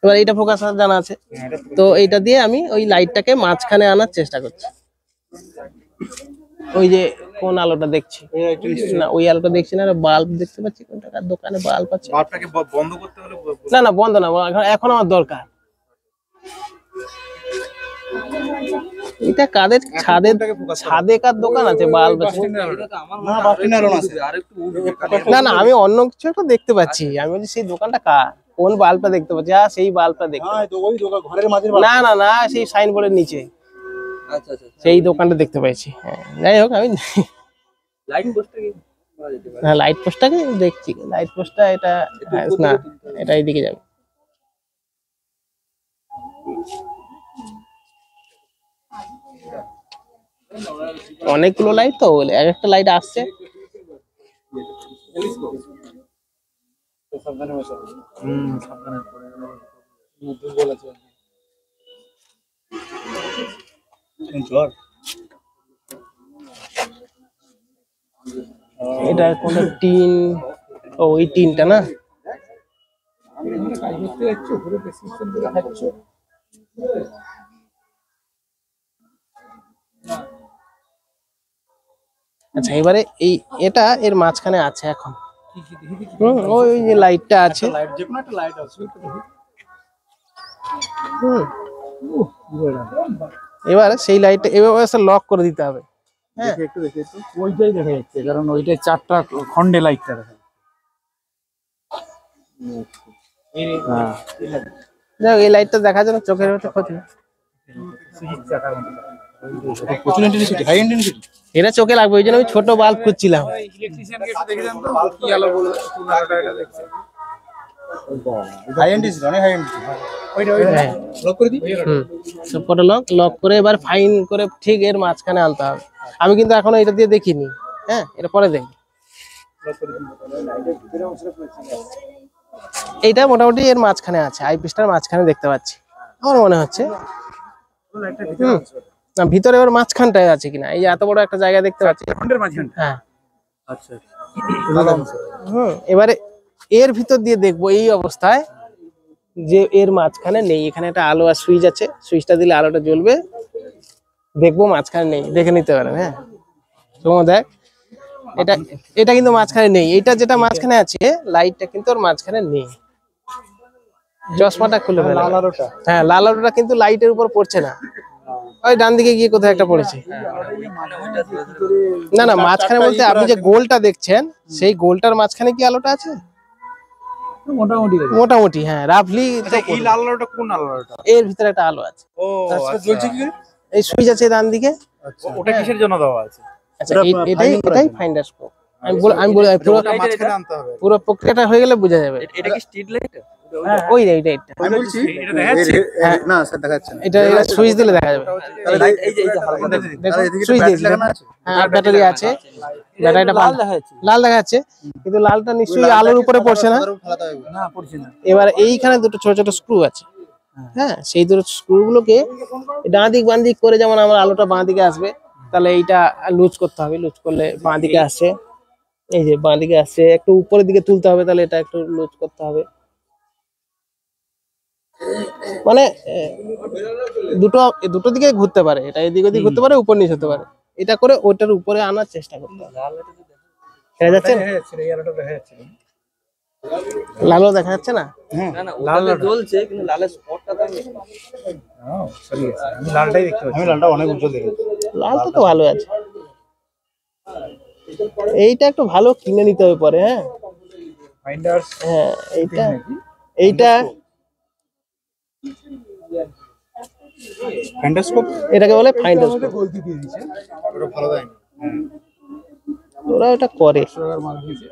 এবার এইটা ফোকাস জানা আছে, তো এইটা দিয়ে আমি ওই লাইটটাকে মাঝখানে আনার চেষ্টা করছি। ওই যে কোন আলোটা দেখছি না, ওই আলোটা দেখছি না, বাল্ব দেখতে পাচ্ছি, কোন টাকার দোকানে বাল্ব আছে, বাল্বটাকে বন্ধ করতে হলে না বন্ধ না, এখন আমার দরকার। এটা কাদের ছাদে কার দোকান আছে, বাল্ব আছে? না আমি অন্য কিছু একটা দেখতে পাচ্ছি, আমি বলছি সেই দোকানটা কার, কোন বাল্বটা দেখতে পাচ্ছি, সেই বাল্বটা দেখতে, না সেই সাইনবোর্ডের নিচে, আচ্ছা আচ্ছা সেই দোকানটা দেখতে পাইছি। হ্যাঁ যাই হোক, আমি লাইট পোস্টটা কি করা যেতে পারে? হ্যাঁ লাইট পোস্টটাকে দেখছি, লাইট পোস্টটা এটা না, এটা এইদিকে যাবে। অনেকগুলো লাইট তো, বলে এক একটা লাইট আসছে। এটা কোন টিন, ওই টিনটা না, আচ্ছা এবারে এটা এর মাঝখানে আছে এখন, ওই যে লাইটটা আছে, এবার সেই লাইটটা এভাবে লক করে দিতে হবে। হ্যাঁ ওইটাই দেখা যাচ্ছে, কারণ ওইটাই 4টা খন্ডে লাইটটা দেখা যাক, এই লাইটটা দেখার জন্য চোখের মধ্যে ক্ষতি, এটা চোখে লাগবে, ওই জন্য আমি ছোট বাল্ব খুঁজছিলাম। লক করে এবার ফাইন করে ঠিক এর মাঝখানে আনতে হবে। আমি কিন্তু এখনো এটা দিয়ে দেখিনি, হ্যাঁ এটা পরে দেখি। এইটা মোটামুটি এর মাঝখানে আছে, আইপিসটার মাঝখানে দেখতে পাচ্ছি আমার মনে হচ্ছে। না ভিতরে এবার মাঝখানটায় আছে কিনা, এই যে এত বড় একটা জায়গা দেখতে পাচ্ছি, হ্যাঁ আচ্ছা এবারে এর ভিতর দিয়ে দেখবো এই অবস্থায় যে এর মাঝখানে নেই, এখানে একটা আলো আর সুইচ আছে, সুইচটা দিলে আলোটা জ্বলবে, দেখবো মাঝখানে নেই, দেখে নিতে পারেন। হ্যাঁ তোমার দেখ, এটা কিন্তু মাঝখানে নেই, এইটা যেটা মাঝখানে আছে লাইটটা কিন্তু ওর মাঝখানে নেই। চশমাটা খুলে ফেলে, হ্যাঁ লাল আলোটা কিন্তু লাইটের উপর পড়ছে না, ওই ডান দিকে গিয়ে কোথায় একটা পড়েছে। না মাঝখানে বলতে আপনি যে গোলটা দেখছেন, সেই গোলটার মাঝখানে কি আলোটা আছে? মোটামুটি হ্যাঁ, রাফলি। এই লাল আলোটা কোন আলোটা? এর ভিতরে একটা আলো আছে। ও আচ্ছা, জ্বলছে কি করে? এই সুইচ আছে ডান দিকে। আচ্ছা ওটা কিসের জন্য দেওয়া আছে? আচ্ছা এটাই ফাইন্ডার স্কোপ। আমি বলি পুরো মাঝখানে আনতে হবে, পুরো প্রক্রিয়াটা হয়ে গেলে বোঝা যাবে। এটা কি স্ট্রিট লাইট? ওই যে এইটা আমি বলছি এটা দেখা যাচ্ছে? না স্যার দেখাচ্ছে না। এটা সুইচ দিলে দেখা যাবে। তাহলে এই যে হালকা দেখুন। তাহলে এদিকে সুইচ ব্যাটারি দিয়েছি। লাগানো আছে। হ্যাঁ ব্যাটারি আছে, ব্যাটারিটা লাল দেখা যাচ্ছে। লাল দেখা যাচ্ছে, কিন্তু লালটা নিশ্চয়ই আলোর উপরে পড়ছে না। ফালাতে হবে। না পড়ছে না। এবার এইখানে দুটো ছোট ছোট স্ক্রু আছে, হ্যাঁ সেই দুটো স্ক্রু গুলোকে ডান দিক বাঁ দিক করে, যেমন আমার আলোটা বাঁ দিকে আসবে, তাহলে এইটা লুজ করতে হবে। লুজ করলে বাঁ দিকে আসছে, এই যে বাঁ দিকে আসছে, একটু উপরের দিকে তুলতে হবে, তাহলে এটা একটু লুজ করতে হবে। মানে দুটো দুটো দিকে ঘুরতে পারে, এটা এদিক ওদিক ঘুরতে পারে, উপর নিচ হতে পারে। এটা করে ওটার উপরে আনার চেষ্টা করতে হবে। দেখা যাচ্ছে না? দেখা যাচ্ছে না, এই আলোটা দেখা যাচ্ছে না। লালও দেখা যাচ্ছে না? না না ওটা জ্বলছে কিন্তু লালের স্পটটা তো নেই। সরি আমি লালটাই দেখতে পাচ্ছি। আমি লালটা অনেক উজ্জ্বল দেখেছি। লালটা তো ভালো আছে। এইটা একটু ভালো কিনে নিতে হবে পরে। হ্যাঁ ফাইন্ডার্স হ্যাঁ এইটা এইটা ফ্যান্টাস্কোপ এটাকে বলে ফাইন্ডারস্কোপ। বলতে দিয়ে দিয়েছে। ওটা ভালো দেয়নি। ওরা ওটা করে। টাকার মাল দিয়েছে।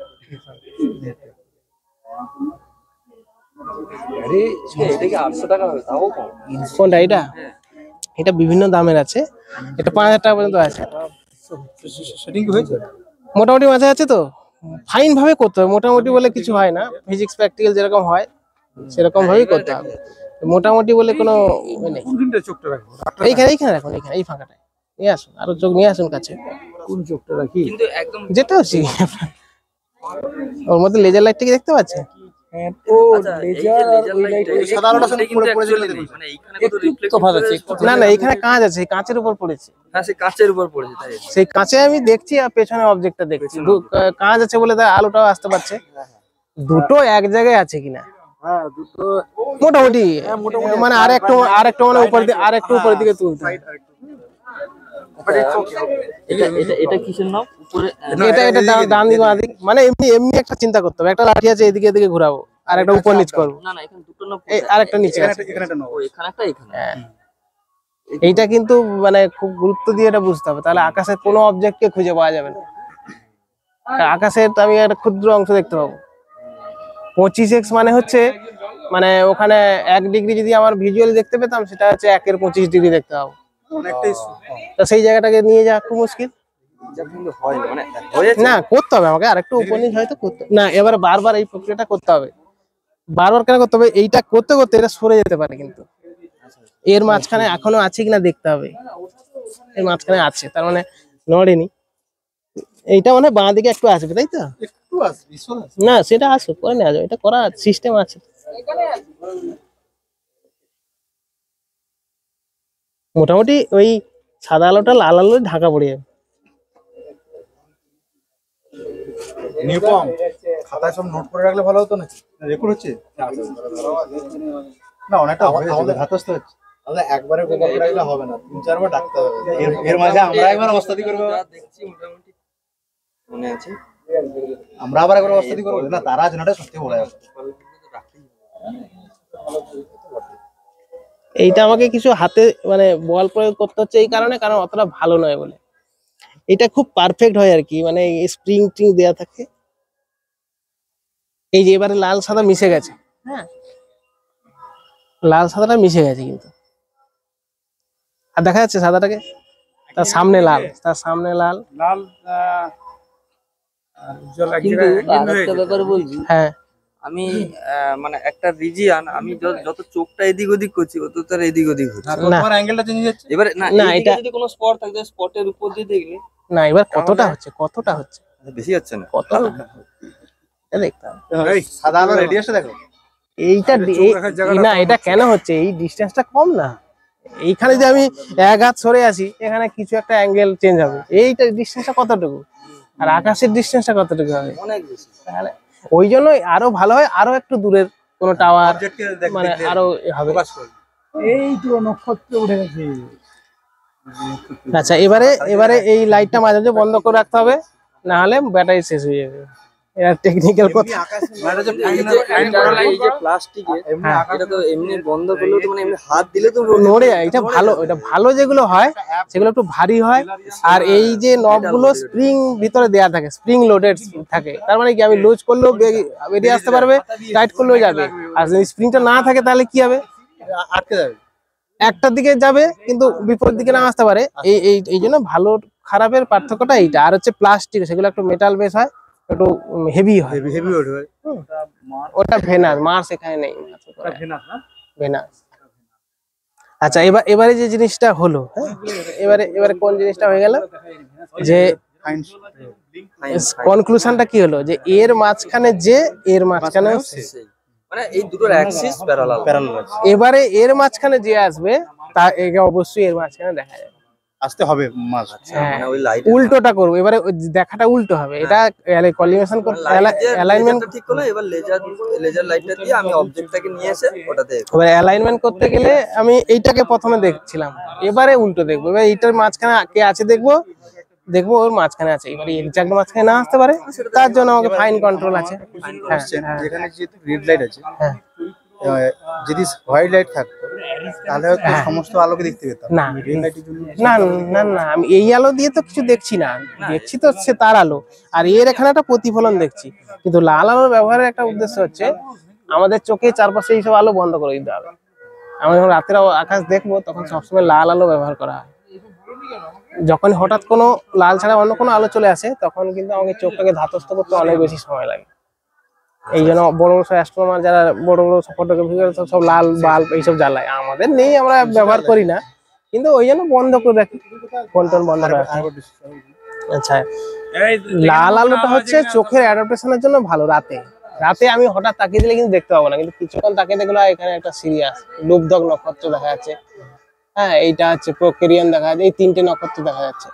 আরে এটা কি 800 টাকা হবে তাও কম। কোনটা এটা? এটা বিভিন্ন দামের আছে, এটা 5000 টাকা পর্যন্ত আছে। সেটিং কি হয়েছে? মোটামুটি মাঝে আছে তো, ফাইন ভাবে করতে হবে। মোটামুটি বলে কিছু হয় না, ফিজিক্স প্র্যাকটিক্যাল যেরকম হয় সেরকম ভাবেই করতে হবে। মোটামুটি বলে কোনো নেই। কোনটা চোখটা রাখবো? এইখানে এইখানে রাখুন, এইখানে এই ফাঁকাটায় নিয়ে আসুন, আরো চোখ নিয়ে আসুন কাছে, কোন চোখটা রাখি? কিন্তু একদম যেটা হচ্ছে ওর মধ্যে লেজার লাইটটা কি দেখতে পাচ্ছেন? ও আচ্ছা, এই যে লেজার laser ওই light লাইট টা, এই সাদা আলোটা কিন্তু পুরো পড়ে actually যেতে নেই। দেখুন। মানে এইখানে কত একটু reflect তফাৎ করে আছে, spot না হয়ে না, যাচ্ছে। এখানে কাঁচ আছে, এই কাঁচের উপর পড়েছে। হ্যাঁ সে কাঁচের উপর পড়েছে তাই। সেই কাঁচে আমি দেখছি আর পেছনে অবজেক্টটা দেখছি। কাঁচ আছে বলে তার আলোটাও আসতে পারছে। দুটো এক জায়গায় আছে কিনা হ্যাঁ দুটো মোটামুটি, মানে আরেকটু মানে উপর দিকে, আরেকটু উপরের দিকে তুলতে হবে। এটা এটা এটা কিসের নাম উপরে? এটা এটা ডান দিক বাঁ দিক, মানে এমনি এমনি একটা চিন্তা করতে হবে। একটা লাঠি আছে, এদিকে এদিকে ঘোরাবো, আর একটা উপর নিচ করবো, না না এখানে দুটো না এই আরেকটা নিচে আছে। এখানে একটা নাও। ও এখানে একটা এখানে। হ্যাঁ। এইটা কিন্তু মানে খুব গুরুত্ব দিয়ে এটা বুঝতে হবে, তাহলে আকাশের কোনো অবজেক্টকে খুঁজে পাওয়া যাবে না। কারণ আকাশের আমি একটা ক্ষুদ্র অংশ দেখতে পাবো। 25x মানে হচ্ছে, মানে ওখানে 1 ডিগ্রি যদি আমার ভিজুয়ালি দেখতে পেতাম, সেটা হচ্ছে 1 এর 25 ডিগ্রি দেখতে পাবো। অনেকটাই তো সেই জায়গাটাকে নিয়ে যাওয়া খুব মুশকিল। এটা কিন্তু হয় না, মানে হয়েছে না, করতে হবে আমাকে আরেকটু উপর নিচ হয়তো করতে না, এবার বারবার এই প্রক্রিয়াটা করতে হবে। বারবার কেন করতে হবে? এইটা করতে করতে এটা সরে যেতে পারে, কিন্তু এর মাঝখানে এখনো আছে কিনা দেখতে হবে। এর মাঝখানে আছে, তার মানে নড়েনি। এইটা মানে বাঁ দিকে একটু আসবে, তাই তো? একটু আছে, ভীষণ আছে। না সেটা আসবে, করে নেওয়া যাবে, এটা করা সিস্টেম আছে। মোটামুটি ওই সাদা আলোটা লাল আলো ঢাকা পড়ে যাবে। নিউকম খাতায় সব নোট করে রাখলে ভালো হতো না? রেকর্ড হচ্ছে না, অনেকটা আমাদের ধাতস্থ হচ্ছে। আমাদের একবারে গোপন করে রাখলে হবে না, 3-4 বার ডাকতে হবে। এর মাঝে আমরা একবার অবস্থাতি করবো, যা দেখছি মোটামুটি মনে আছে। আমরা আবার একবার অবস্থাতি করবো না, তারা আছে না, এটা সত্যি বলে যাবে। এইটা আমাকে কিছু হাতে মানে বল প্রয়োগ করতে হচ্ছে এই কারণে, কারণ অতটা ভালো নয় বলে। এটা খুব পারফেক্ট হয় আর কি, মানে স্প্রিং টিং দেয়া থাকে। এই যে এবারে লাল সাদা মিশে গেছে, হ্যাঁ লাল সাদাটা মিশে গেছে কিন্তু, আর দেখা যাচ্ছে সাদাটাকে, তার সামনে লাল, তার সামনে লাল। লাল উজ্জ্বল এক কিন্তু জায়গায় একদিন হয়ে আরেকটা যেত। ব্যাপার বলছি, হ্যাঁ আমি মানে একটা রিজিয়ান আমি যত চোখটা এদিক ওদিক করছি তত তার এদিক ওদিক হচ্ছে। না। তোমার অ্যাঙ্গেলটা চেঞ্জ হচ্ছে। এবারে না না, এইদিকে এটা- যদি কোনো স্পট থাকে স্পটের উপর দিয়ে দেখলে না, এবার কতটা হচ্ছে, কতটা হচ্ছে, বেশি হচ্ছে না। কতটা এটা দেখতে হবে। এই সাদা আলো রেডিয়াসটা দেখো। এইটা চোখ রাখার জায়গাটা না, কম এটা কেন হচ্ছে? এই ডিসটেন্সটা কম না। এইখানে যে আমি 1 হাত সরে আসি, এখানে কিছু একটা অ্যাঙ্গেল চেঞ্জ হবে। এইটা ডিসটেন্সটা কতটুকু, আর আকাশের ডিসটেন্সটা কতটুকু হবে? অনেক বেশি। তাহলে ওই জন্যই আরো ভালো হয় আরো একটু দূরের কোনো টাওয়ার, অবজেক্টকে মানে আরো হবে। প্রকাশ করবে। এই তো নক্ষত্র উঠে গেছে। আচ্ছা, এবারে এই লাইটটা মাঝে মাঝে বন্ধ করে রাখতে হবে, না হলে ব্যাটারি শেষ হয়ে যাবে। এটা টেকনিক্যাল কথা। মানে যে এই যে প্লাস্টিকের এটা তো এমনি বন্ধ করলেও তো মানে এমনি হাত দিলে তো নড়ে যায়। এটা ভালো, এটা ভালো যেগুলো হয় সেগুলো একটু ভারী হয়, আর এই যে নবগুলো স্প্রিং ভিতরে দেয়া থাকে, স্প্রিং লোডেড থাকে। তার মানে কি, আমি লুজ করলেও বেরিয়ে আসতে পারবে, টাইট করলেও যাবে। আর যদি স্প্রিংটা না থাকে তাহলে কি হবে, আটকে যাবে। একটার দিকে যাবে কিন্তু বিপরীত দিকে না আসতে পারে। এই জন্য ভালো খারাপের পার্থক্যটা এইটা। আর হচ্ছে প্লাস্টিক, সেগুলো একটু মেটাল বেস হয়, একটু হেভি হয়। হেভি ওয়েট হয়। ওটা ভেনাস, মার্স এখানে নেই, ওটা ভেনাস না? ভেনাস। আচ্ছা এবারে যে জিনিসটা হলো, হ্যাঁ, এবারে কোন জিনিসটা হয়ে গেল যে কনক্লুশনটা কি হলো, যে এর মাঝখানে এর মাঝখানে মানে এই দুটোর অ্যাক্সিস প্যারালাল। এবারে এর মাঝখানে যে আসবে তা একে অবশ্যই এর মাঝখানে দেখা যাবে, আসতে হবে মাছ। হ্যাঁ, মানে ওই লাইট উল্টোটা করবো এবারে, ওই দেখাটা উল্টো হবে। এটা কলিমেশন করতে অ্যালাইনমেন্ট ঠিক হলো। এবার লেজার লাইটটা দিয়ে আমি অবজেক্টটাকে নিয়ে এসে ওটাতে এবারে অ্যালাইনমেন্ট করতে গেলে আমি এইটাকে প্রথমে দেখছিলাম, এবারে উল্টো দেখবো। এবার এইটার মাঝখানে কে আছে দেখবো ওর মাঝখানে আছে। এবারে এক্সাক্ট মাঝখানে না আসতে পারে, তার জন্য আমাকে ফাইন কন্ট্রোল আছে। হ্যাঁ, যেখানে যেহেতু রেড লাইট আছে, হ্যাঁ। যদি হোয়াইট লাইট থাকতো তাহলে হয়তো সমস্ত আলোকে দেখতে পেতাম। না রেড লাইটের জন্য না না না, আমি এই আলো দিয়ে তো কিছু দেখছি না, দেখছি তো সে তার আলো, আর এর এখানে একটা প্রতিফলন দেখছি। কিন্তু লাল আলোর ব্যবহারের একটা উদ্দেশ্য হচ্ছে আমাদের চোখে চারপাশে এইসব আলো বন্ধ করে দিতে হবে। আমরা যখন রাতের আকাশ দেখবো তখন সবসময় লাল আলো ব্যবহার করা হয়। যখন হঠাৎ কোনো লাল ছাড়া অন্য কোনো আলো চলে আসে তখন কিন্তু আমাকে চোখটাকে ধাতস্থ করতে অনেক বেশি সময় লাগে। এই জন্য বড় বড় অ্যাস্ট্রোনমার যারা বড় বড় ফটোগ্রাফি করে সব লাল বাল্ব এইসব জ্বালায়, আমাদের নেই, আমরা ব্যবহার করি না, কিন্তু ওই জন্য বন্ধ করে রাখি, ফোন টোন বন্ধ করে রাখি। আচ্ছা, লাল আলোটা হচ্ছে চোখের অ্যাডাপ্টেশনের জন্য ভালো। রাতে আমি হঠাৎ তাকিয়ে দিলে কিন্তু দেখতে পাবো না, কিন্তু কিছুক্ষণ তাকিয়ে দেখলে এখানে একটা সিরিয়াস লুব্ধক নক্ষত্র দেখা যাচ্ছে, হ্যাঁ, এইটা হচ্ছে প্রোকেরিয়ান দেখা যাচ্ছে, এই 3টে নক্ষত্র দেখা যাচ্ছে।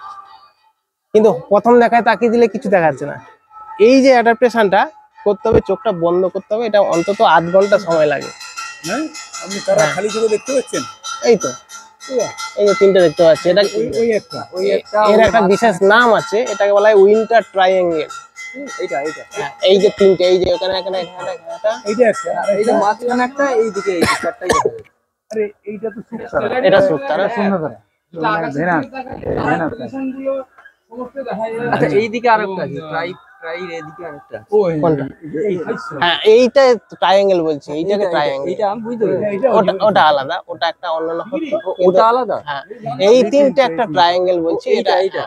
কিন্তু প্রথম দেখায় তাকিয়ে দিলে কিছু দেখা যাচ্ছে না। এই যে অ্যাডাপ্টেশনটা করতে হবে, চোখটা বন্ধ করতে হবে, এটা অন্তত 8 ঘন্টা সময় লাগে। হ্যাঁ, আপনি তারা খালি চোখে দেখতে পাচ্ছেন? এই তো, এই যে 3টে দেখতে পাচ্ছি, এটা ওই একটা এর একটা বিশেষ নাম আছে, এটাকে বলা হয় উইন্টার ট্রায়াঙ্গেল। এইটা এই যে 3টে, এই যে এখানে এখানে এখানে একটা, এইটা একটা, আর এইটা মাঝখানে একটা, এইদিকে এই চারটাই দেখা যাবে। আরে এইটা তো সুতারা, এটা সুতারা, সুন্দরতারা ভেনাস আচ্ছা এইদিকে আরেকটা আছে, ট্রাইর এদিকে আরেকটা আছে। কোনটা? হ্যাঁ, এইটা ট্রায়াঙ্গেল বলছি, এইটাকে ট্রায়াঙ্গেল। এইটা আমি বুঝতে পেরেছি। ওটা আলাদা, ওটা একটা অন্য নক্ষত্র, ওটা আলাদা। হ্যাঁ, এই 3টে একটা ট্রায়াঙ্গেল বলছি, এটা এইটা।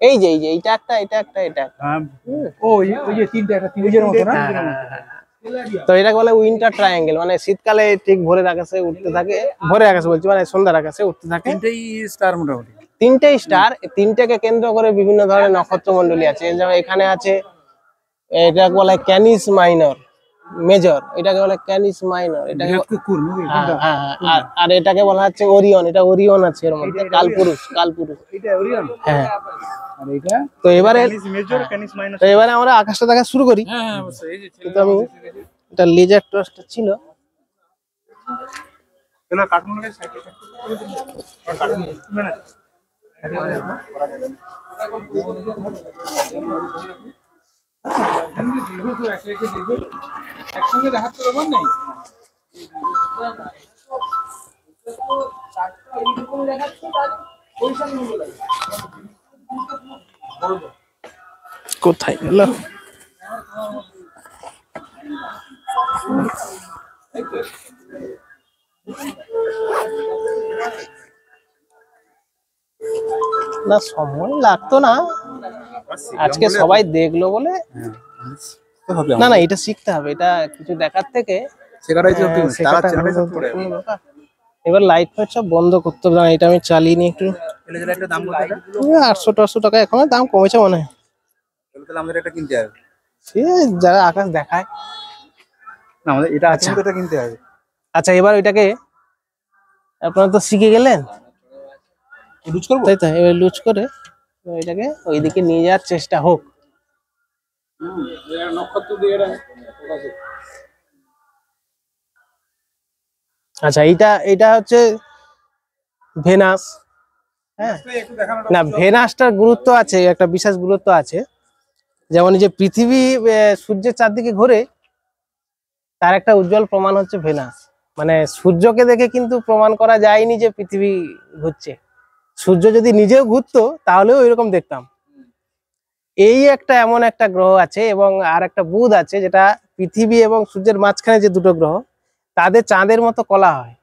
এই যে এইটা একটা, এটা একটা, এটা একটা। ওই যে তিনটা একটা ত্রিভুজের মতো না? তো এটাকে বলে উইন্টার ট্রায়াঙ্গেল, মানে শীতকালে ঠিক ভোরের আকাশে উঠতে থাকে, ভোরের আকাশে বলছি মানে সন্ধ্যার আকাশে উঠতে থাকে। তিনটেই স্টার মোটামুটি। 3টে স্টার, 3টেকে কেন্দ্র করে বিভিন্ন ধরনের নক্ষত্র মণ্ডলী আছে। যেমন এখানে আছে, এটাকে বলে ক্যানিস মাইনর মেজর, এটাকে বলে ক্যানিস মাইনর, এটাকে কুকুর নাকি? হ্যাঁ হ্যাঁ হ্যাঁ, আর এটাকে বলা হচ্ছে ওরিয়ন, এটা ওরিয়ন আছে এর মধ্যে, কালপুরুষ। এইটা ওরিয়ন, হ্যাঁ, আর এইটা তো এবারে মেজর ক্যানিস মাইনাস। তো এবারে আমরা আকাশটা দেখা শুরু করি। হ্যাঁ অবশ্যই। এই যে কিন্তু আমি এটা লেজার টর্চটা ছিল, এগুলো কার্টুন এর সাইডে একসঙ্গে দেখাতে ব্যাপার নেই। কোথায় গেল? না, সময় লাগতো না, আজকে সবাই দেখলো বলে। না না, এটা শিখতে হবে, এটা কিছু দেখার থেকে শেখাটা গুরুত্বপূর্ণ ব্যাপার। এবার লাইট ফাইট সব বন্ধ করতে হবে, না এটা আমি চালিয়ে নি একটু। এগুলো একটা দাম কত? 800-800 টাকা, এখন দাম কমেছে মনে হয়। এগুলো তাহলে আমাদের একটা কিনতে হবে। সে যারা আকাশ দেখায়। না, আমাদের এটা আছে, এটা কিনতে হবে। আচ্ছা, এবার ওইটাকে আপনারা তো শিখে গেলেন, লুজ করব। তাই তো, এবার লুজ করে ওইটাকে ওইদিকে নিয়ে যাওয়ার চেষ্টা হোক। নক্ষত্র দিয়ে আচ্ছা, এইটা হচ্ছে ভেনাস। হ্যাঁ, না, ভেনাসটার গুরুত্ব আছে, একটা বিশেষ গুরুত্ব আছে। যেমন এই যে পৃথিবী সূর্যের চারদিকে ঘোরে, তার একটা উজ্জ্বল প্রমাণ হচ্ছে ভেনাস। মানে সূর্যকে দেখে কিন্তু প্রমাণ করা যায়নি যে পৃথিবী ঘুরছে। সূর্য যদি নিজেও ঘুরতো তাহলেও এরকম দেখতাম। এই একটা এমন একটা গ্রহ আছে এবং আর একটা বুধ আছে, যেটা পৃথিবী এবং সূর্যের মাঝখানে যে দুটো গ্রহ, তাদের চাঁদের মতো কলা হয়,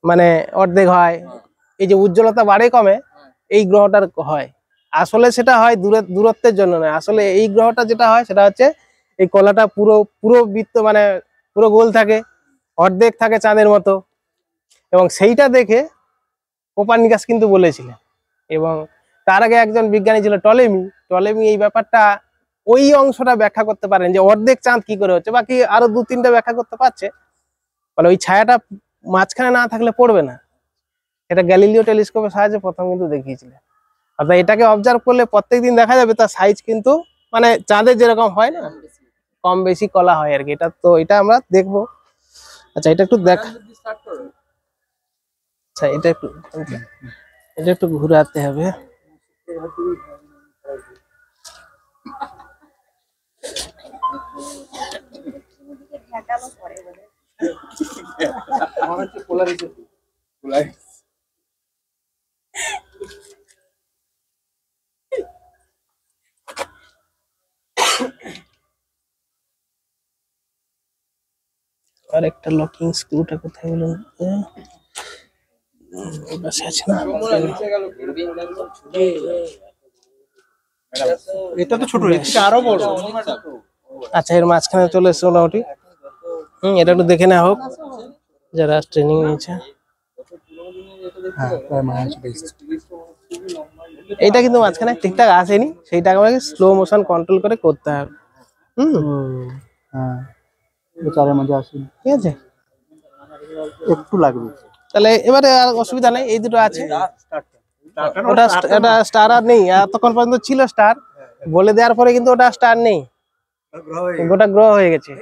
মানে অর্ধেক হয়। এই যে উজ্জ্বলতা বাড়ে কমে, এই গ্রহটার হয়। আসলে সেটা হয় দূরত্বের জন্য নয়, আসলে এই গ্রহটা যেটা হয় সেটা হচ্ছে এই কলাটা পুরো পুরো বৃত্ত, মানে পুরো গোল থাকে, অর্ধেক থাকে চাঁদের মতো। এবং সেইটা দেখে কোপার্নিকাস কিন্তু বলেছিলেন। এবং তার আগে একজন বিজ্ঞানী ছিল টলেমি এই ব্যাপারটা, ওই অংশটা ব্যাখ্যা করতে পারেন যে অর্ধেক চাঁদ কি করে হচ্ছে। বাকি আরো 2-3টা ব্যাখ্যা করতে পারছে, মানে ওই ছায়াটা মাঝখানে না থাকলে পড়বে না। এটা গ্যালিলিও টেলিস্কোপের সাহায্যে প্রথম কিন্তু দেখিয়েছিলেন। অর্থাৎ এটাকে অবজার্ভ করলে প্রত্যেকদিন দেখা যাবে তার সাইজ কিন্তু মানে চাঁদের যেরকম হয় না, কম বেশি কলা হয় আর কি। এটা আমরা দেখবো। আচ্ছা এটা একটু দেখ, আচ্ছা এটা একটু ঘুরাতে হবে। আর একটা লকিং স্ক্রুটা কোথায় বলুন? বাসে আছে না? এটা তো ছোট, এর থেকে আরো বড়। আচ্ছা এর মাঝখানে চলে এসছে মোটামুটি। এটা একটু দেখে নেওয়া হোক যারা ট্রেনিং নিয়েছে। এইটা কিন্তু মাঝখানে ঠিকঠাক আসেনি, সেইটাকে আমাকে স্লো মোশন কন্ট্রোল করে করতে হবে। হ্যাঁ, চারের মাঝে আসেনি, ঠিক আছে, একটু লাগবে। তাহলে এবারে আর অসুবিধা নেই, এই দুটো আছে। ওটা এটা স্টার আর নেই, এতক্ষণ পর্যন্ত ছিল স্টার, বলে দেওয়ার পরে কিন্তু ওটা স্টার নেই, গোটা গ্রহ হয়ে গেছে।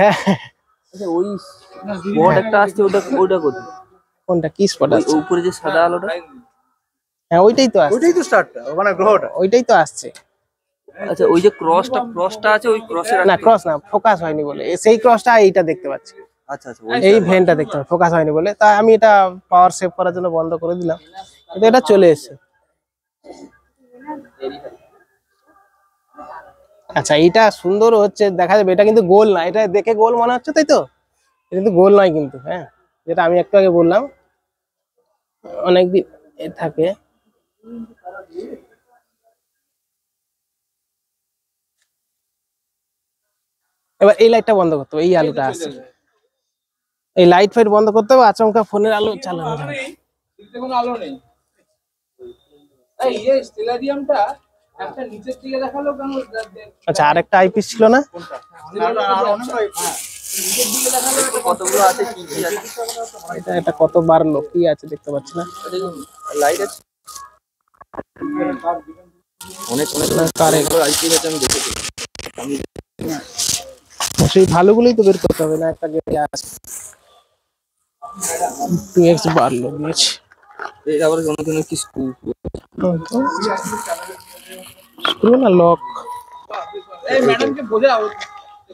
হ্যাঁ, আচ্ছা ওই স্পট একটা আসছে, ওটা কোথায়? কোনটা কি স্পট আছে? উপরে যে সাদা আলোটা, হ্যাঁ ওইটাই তো আসছে, ওইটাই তো স্টারটা, মানে গ্রহটা। ওইটাই তো আসছে। আচ্ছা ওই যে ক্রসটা আছে, ওই ক্রসের না ক্রস না, ফোকাস হয়নি বলে সেই ক্রসটা এইটা দেখতে পাচ্ছি, আচ্ছা আচ্ছা এই ভেনটা দেখতে পাচ্ছি, ফোকাস হয়নি বলে। তাই আমি এটা পাওয়ার সেভ করার জন্য বন্ধ করে দিলাম, কিন্তু এটা চলে এসেছে। আচ্ছা এইটা সুন্দর হচ্ছে, দেখা যাবে এটা কিন্তু গোল না, এটা দেখে গোল মনে হচ্ছে তাই তো, এটা কিন্তু গোল নয় কিন্তু। হ্যাঁ, যেটা আমি একটু আগে বললাম অনেকদিন থাকে। এবার এই লাইটটা বন্ধ করতে হবে, এই আলোটা আসছে, এই লাইট ফাইট বন্ধ করতে হবে, আচমকা ফোনের আলো চালানো যাবে। কোনো আলো নেই। এই স্টেলারিয়ামটা একটা নিচের দিকে দেখালো কেন? আচ্ছা আরেকটা আইপিস ছিল না, কতগুলো আছে, কি কি আছে? এটা কত বাড়লো কি আছে দেখতে পাচ্ছি না। লাইট আছে অনেক কারেন্ট আইসি আছে, আমি দেখেছি। সেই ভালোগুলোই তো বের করতে হবে না, একটা গেটে আছে 2x বাড়লো দিয়েছে। এই আবার কোনো কি স্ক্রু না লক। এই ম্যাডামকে বোঝাও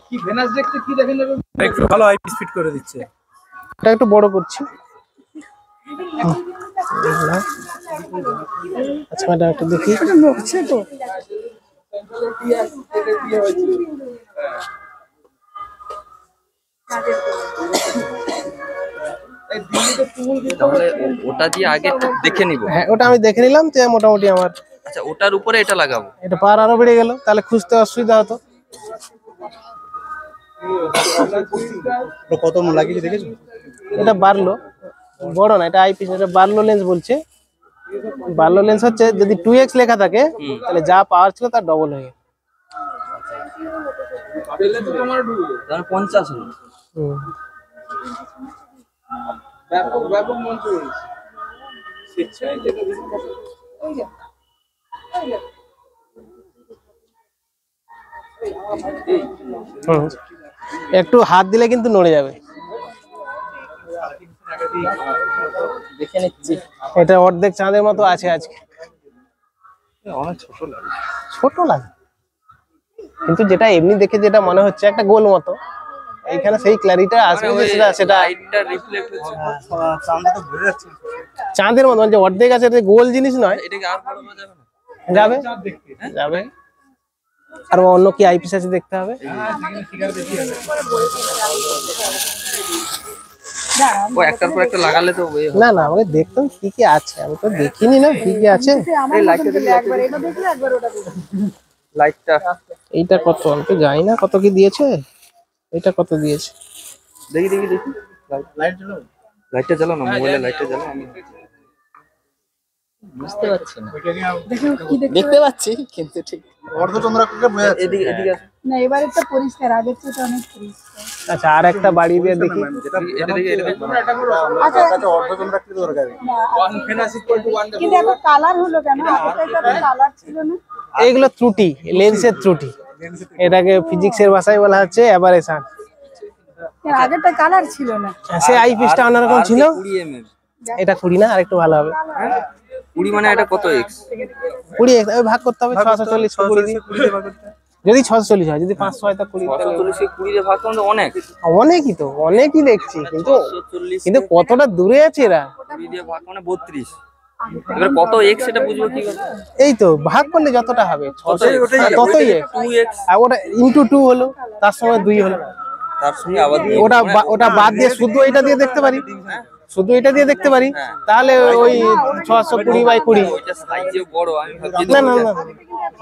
কি ভেনাস দেখতে কি দেখেন যাবে, একটু ভালো আইপিস ফিট করে দিচ্ছে। এটা একটু বড় করছি। আচ্ছা ম্যাডাম একটু দেখি, তাহলে ওটা দিয়ে আগে দেখে নিব। হ্যাঁ ওটা আমি দেখে নিলাম যে মোটামুটি আমার। আচ্ছা ওটার উপরে এটা লাগাবো, এটা পার আরো বেড়ে গেল, তাহলে খুঁজতে অসুবিধা হতো। কত লাগিয়েছে দেখেছো? এটা বাড়লো, বড় না, এটা আইপিস, এটা বার্লো লেন্স বলছে। বার্লো লেন্স হচ্ছে যদি 2x লেখা থাকে তাহলে যা পাওয়ার ছিল তার ডবল হয়ে গেছে। তাহলে 50 হলো। ব্যাপক ব্যাপক মঞ্চ রয়েছে স্বেচ্ছায় যেটা একটু হাত দিলে কিন্তু নড়ে যাবে। দেখে নিচ্ছি। এটা অর্ধেক চাঁদের মতো আছে আজকে, অনেক ছোট লাগে, ছোট লাগে কিন্তু যেটা এমনি দেখে যেটা মনে হচ্ছে একটা গোল মতো, এইখানে সেই ক্ল্যারিটি আসবে যে সেটা লাইটটা রিফ্লেক্ট হচ্ছে। চাঁদটা তো ঘুরে যাচ্ছে চাঁদের মতো, যে অর্ধেক আছে, গোল জিনিস নয়। এটাকে আর বড় করা যাবে না? যাবে চাঁদ দেখতে। যাবে। আর অন্য কি আইপিস আছে দেখতে হবে। সেখানে ফিগার বেশি হবে। ও একটার পর একটা লাগালে তো ওই না না আমাকে দেখতে হবে কি কি আছে, আমি তো দেখিনি না কি কি আছে। এই লাইটটা দেখি, লাইটটা এইটা কত আমি তো জানি না কত কি দিয়েছে, এটা কত দিয়েছে। দেখি দেখি দেখি লাইট জ্বলো। লাইটটা জ্বালাও না, মোবাইলে লাইটটা জ্বালাও। আমি বুঝতে পারছি না, ওইটাকে দেখতে পাচ্ছি কিন্তু ঠিক অর্ধচন্দ্রাকৃতিটা বোঝা যাচ্ছে। এদিকে এদিকে আসো। না এবারে তো পরিষ্কার, আগের চেয়ে অনেক পরিষ্কার। আচ্ছা আর একটা বাড়ি দিয়ে দেখি। এটা দেখি এটা দেখি। আমার কাছে অর্ধচন্দ্রাকৃতি দরকারি। কিন্তু এখন কালার হলো কেন? আগেটা তো কালার ছিল না। এইগুলো ত্রুটি, লেন্সের ত্রুটি। এটাকে ফিজিক্সের ভাষায় বলা হচ্ছে অ্যাবারেশন। এর আগেরটা কালার ছিল না। সেই আইপিসটা অন্যরকম ছিল, 20 mm এটা 20 না, আর একটু ভালো হবে। 20 মানে এটা কত এক্স? 20 ওই ভাগ করতে হবে 640 কে 20 দিয়ে। যদি 640 হয়, যদি 500 হয় তা 20 তাহলে 640 কে 20 দিয়ে ভাগ করলে তো অনেক। অনেকই তো, অনেকই দেখছি, কিন্তু 640 কিন্তু কতটা দূরে আছে এরা। 20 দিয়ে ভাগ মানে 32। এবার কত এক্স সেটা বুঝবো কি করে? এই তো ভাগ করলে যতটা হবে 600 ততই এক। 2x আর ওটা ইনটু 2 হলো, তার সঙ্গে 2 হলো। তার সঙ্গে আবার ওটা বাদ দিয়ে শুধু এটা দিয়ে দেখতে পারি, শুধু এটা দিয়ে দেখতে পারি, তাহলে ওই 620 বাই 20। ওইটা সাইজে বড়, আমি ভাবছি না না না,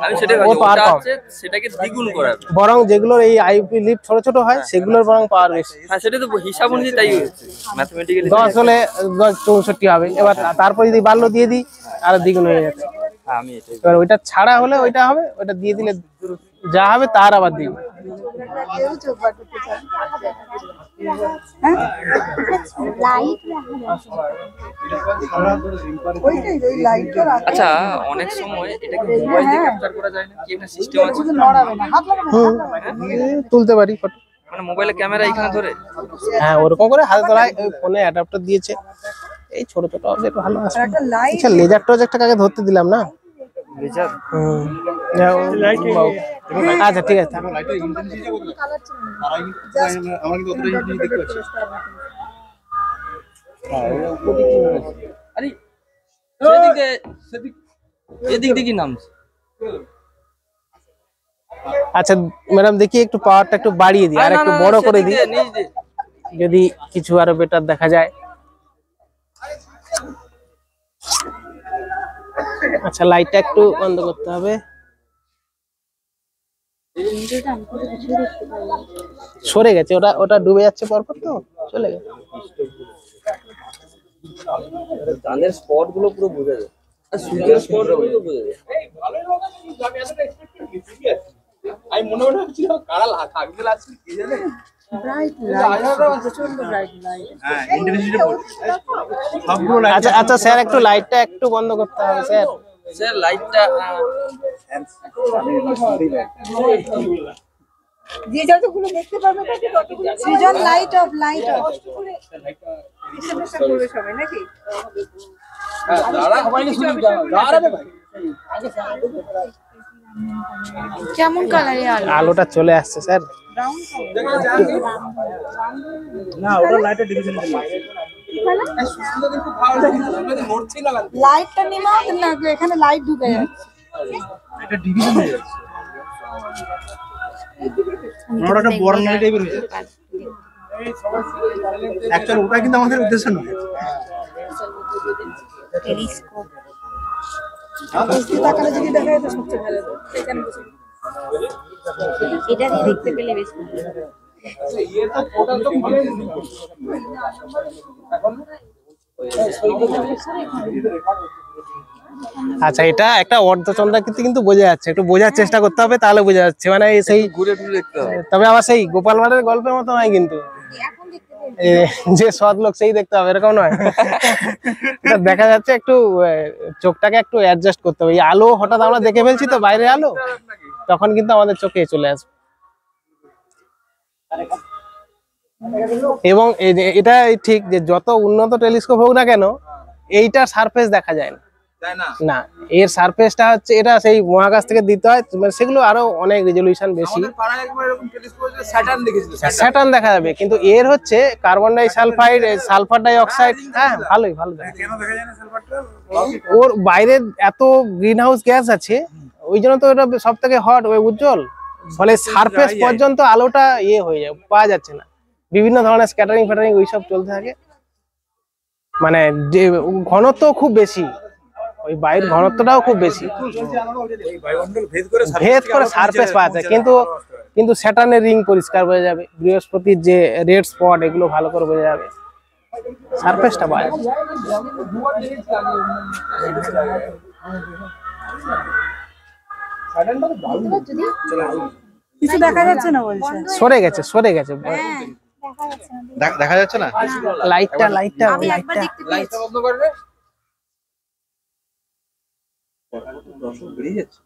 আমি সেটাই ও ভাবছি পাওয়ার ওটা কম। আছে সেটাকে দ্বিগুণ করা। বরং যেগুলোর এই আইপি লিফট ছোট ছোট হয় সেগুলোর বরং পাওয়ার বেশি। হ্যাঁ সেটা তো হিসাব অনুযায়ী তাই হচ্ছে, ম্যাথমেটিক্যালি 10 হলে 64 হবে। এবার তারপর যদি বাড়লো দিয়ে দিই আর দ্বিগুণ হয়ে যাচ্ছে। হ্যাঁ আমি এটাই এবার ওইটা ছাড়া হলে ওইটা হবে, ওইটা দিয়ে দিলে যা হবে তার আবার দিই। কেউ চোখ বার করতে চায় না। লাইট ওইটাই, ওই লাইটটা রাখো। আচ্ছা অনেক সময় এটাকে মোবাইল দিয়ে ক্যাপচার করা যায় না কি, একটা সিস্টেম আছে? শুধু নড়াবে না, হাত লাগাবে না, হাত লাগাবে না। তুলতে পারি ফটো। মানে মোবাইলে ক্যামেরা এখানে ধরে হ্যাঁ ওরকম করে হাতে ধরায়, ওই ফোনে অ্যাডাপ্টার দিয়েছে। এই ছোট ছোট অবজেক্ট ভালো আর আসবে। একটা লাইট আচ্ছা লেজার টজেক্টটা কাকে ধরতে দিলাম না। লেজার। হুম আচ্ছা ঠিক আছে। লাইটের ইন্টেন্সিটি কত? কালার ছিল না। তারা কিন্তু আমরা কিন্তু অতটা ইন্টেন্সিটি দেখতে পাচ্ছি। আরে সেদিকে সেদিক এদিক দিকে নামছে। আচ্ছা ম্যাডাম দেখি একটু পাওয়ারটা একটু বাড়িয়ে দিই আর একটু বড় করে দিই, যদি কিছু আরো বেটার দেখা যায়। আচ্ছা লাইটটা একটু বন্ধ করতে হবে। সরে গেছে, ওটা ওটা ডুবে যাচ্ছে পরপর তো চলে গেছে। চাঁদের স্পট গুলো পুরো বোঝা যায়, আর সূর্যের স্পট গুলো বোঝা যায়। আমি মনে হচ্ছিল কারা থাকবে লাগছে কি জানে। ব্রাইট লাইট, প্রচন্ড ব্রাইট লাইট। হ্যাঁ ইন্টেন্সিটি সবগুলো লাইট। আচ্ছা আচ্ছা স্যার একটু লাইটটা একটু বন্ধ করতে হবে স্যার। স্যার লাইটটা যে যতগুলো দেখতে পারবে ততগুলো সৃজন লাইট অফ লাইট অফ করবে সবাই নাকি? কেমন কালারে আলো? আলোটা চলে আসছে স্যার। ব্রাউন না ওটা লাইটের ডিভিশন খুব ভালো লাগছে, নড়ছিল না। লাইটটা নিমাও না, এখানে লাইট ঢুকে যাচ্ছে। এটা ডিভিশন হয়ে যাচ্ছে। ওটা বর্ণালী টাইপের হয়ে যাচ্ছে। অ্যাকচুয়ালি ওটা কিন্তু আমাদের উদ্দেশ্য নয়। টেলিস্কোপ তাকালে যদি দেখা যায় তো সবচেয়ে ভালো হতো। এখানে বসে এটা দিয়ে দেখতে পেলে বেশ ভালো। ये तो फोटो तो ভালো এখন আচ্ছা এটা একটা অর্ধচন্দ্রাকৃতি কিন্তু বোঝা যাচ্ছে, একটু বোঝার চেষ্টা করতে হবে তাহলে বোঝা যাচ্ছে। মানে সেই ঘুরে ঘুরে দেখতে হবে। তবে আবার সেই গোপাল ভাঁড়ের গল্পের মতো নয় কিন্তু, যে সৎ লোক সেই দেখতে হবে এরকম নয়। এটা দেখা যাচ্ছে একটু চোখটাকে একটু অ্যাডজাস্ট করতে হবে। এই আলো হঠাৎ আমরা দেখে ফেলছি তো বাইরে আলো, তখন কিন্তু আমাদের চোখে চলে আসবে। এবং এটা ঠিক যে যত উন্নত টেলিস্কোপ হোক না কেন এইটার সারফেস দেখা যায় না, যায় না। না, এর সারফেসটা হচ্ছে এটা সেই মহাকাশ থেকে দিতে হয়, মানে সেগুলো আরো অনেক রেজলিউশন বেশি। আমাদের পাড়ায় একবার এরকম টেলিস্কোপ স্যাটার্ন দেখেছিল। স্যাটার্ন দেখা যাবে, কিন্তু এর হচ্ছে carbon die sulphide, sulphur die oxide. হ্যাঁ, ভালোই ভালো দেখা যায়। কেন দেখা যায় না সালফারটা? ওর বাইরে এত গ্রিন হাউস গ্যাস আছে, ওই জন্য তো এটা সব থেকে হট, ওই উজ্জ্বল, ফলে সারফেস পর্যন্ত আলোটা ইয়ে হয়ে যায়, পাওয়া যাচ্ছে না। বিভিন্ন ধরনের স্ক্যাটারিং ফ্যাটারিং ওইসব চলতে থাকে, মানে যে ঘনত্ব খুব বেশি, ওই বায়ুর ঘনত্বটাও খুব বেশি, ওই বায়ুমণ্ডল ভেদ করে সারফেস পাওয়া যায়। কিন্তু স্যাটার্নের রিং পরিষ্কার বোঝা যাবে, বৃহস্পতির যে রেড স্পট এগুলো ভালো করে বোঝা যাবে, সারফেসটা পাওয়া যাবে। দুবার দেখেছিলাম স্যাটার্নটা তো দারুণ। কিছু দেখা যাচ্ছে না বলছে। সরে গেছে দেখা যাচ্ছে না। লাইটটা লাইটটা বন্ধ করবে। দর্শক বেরিয়ে যাচ্ছে।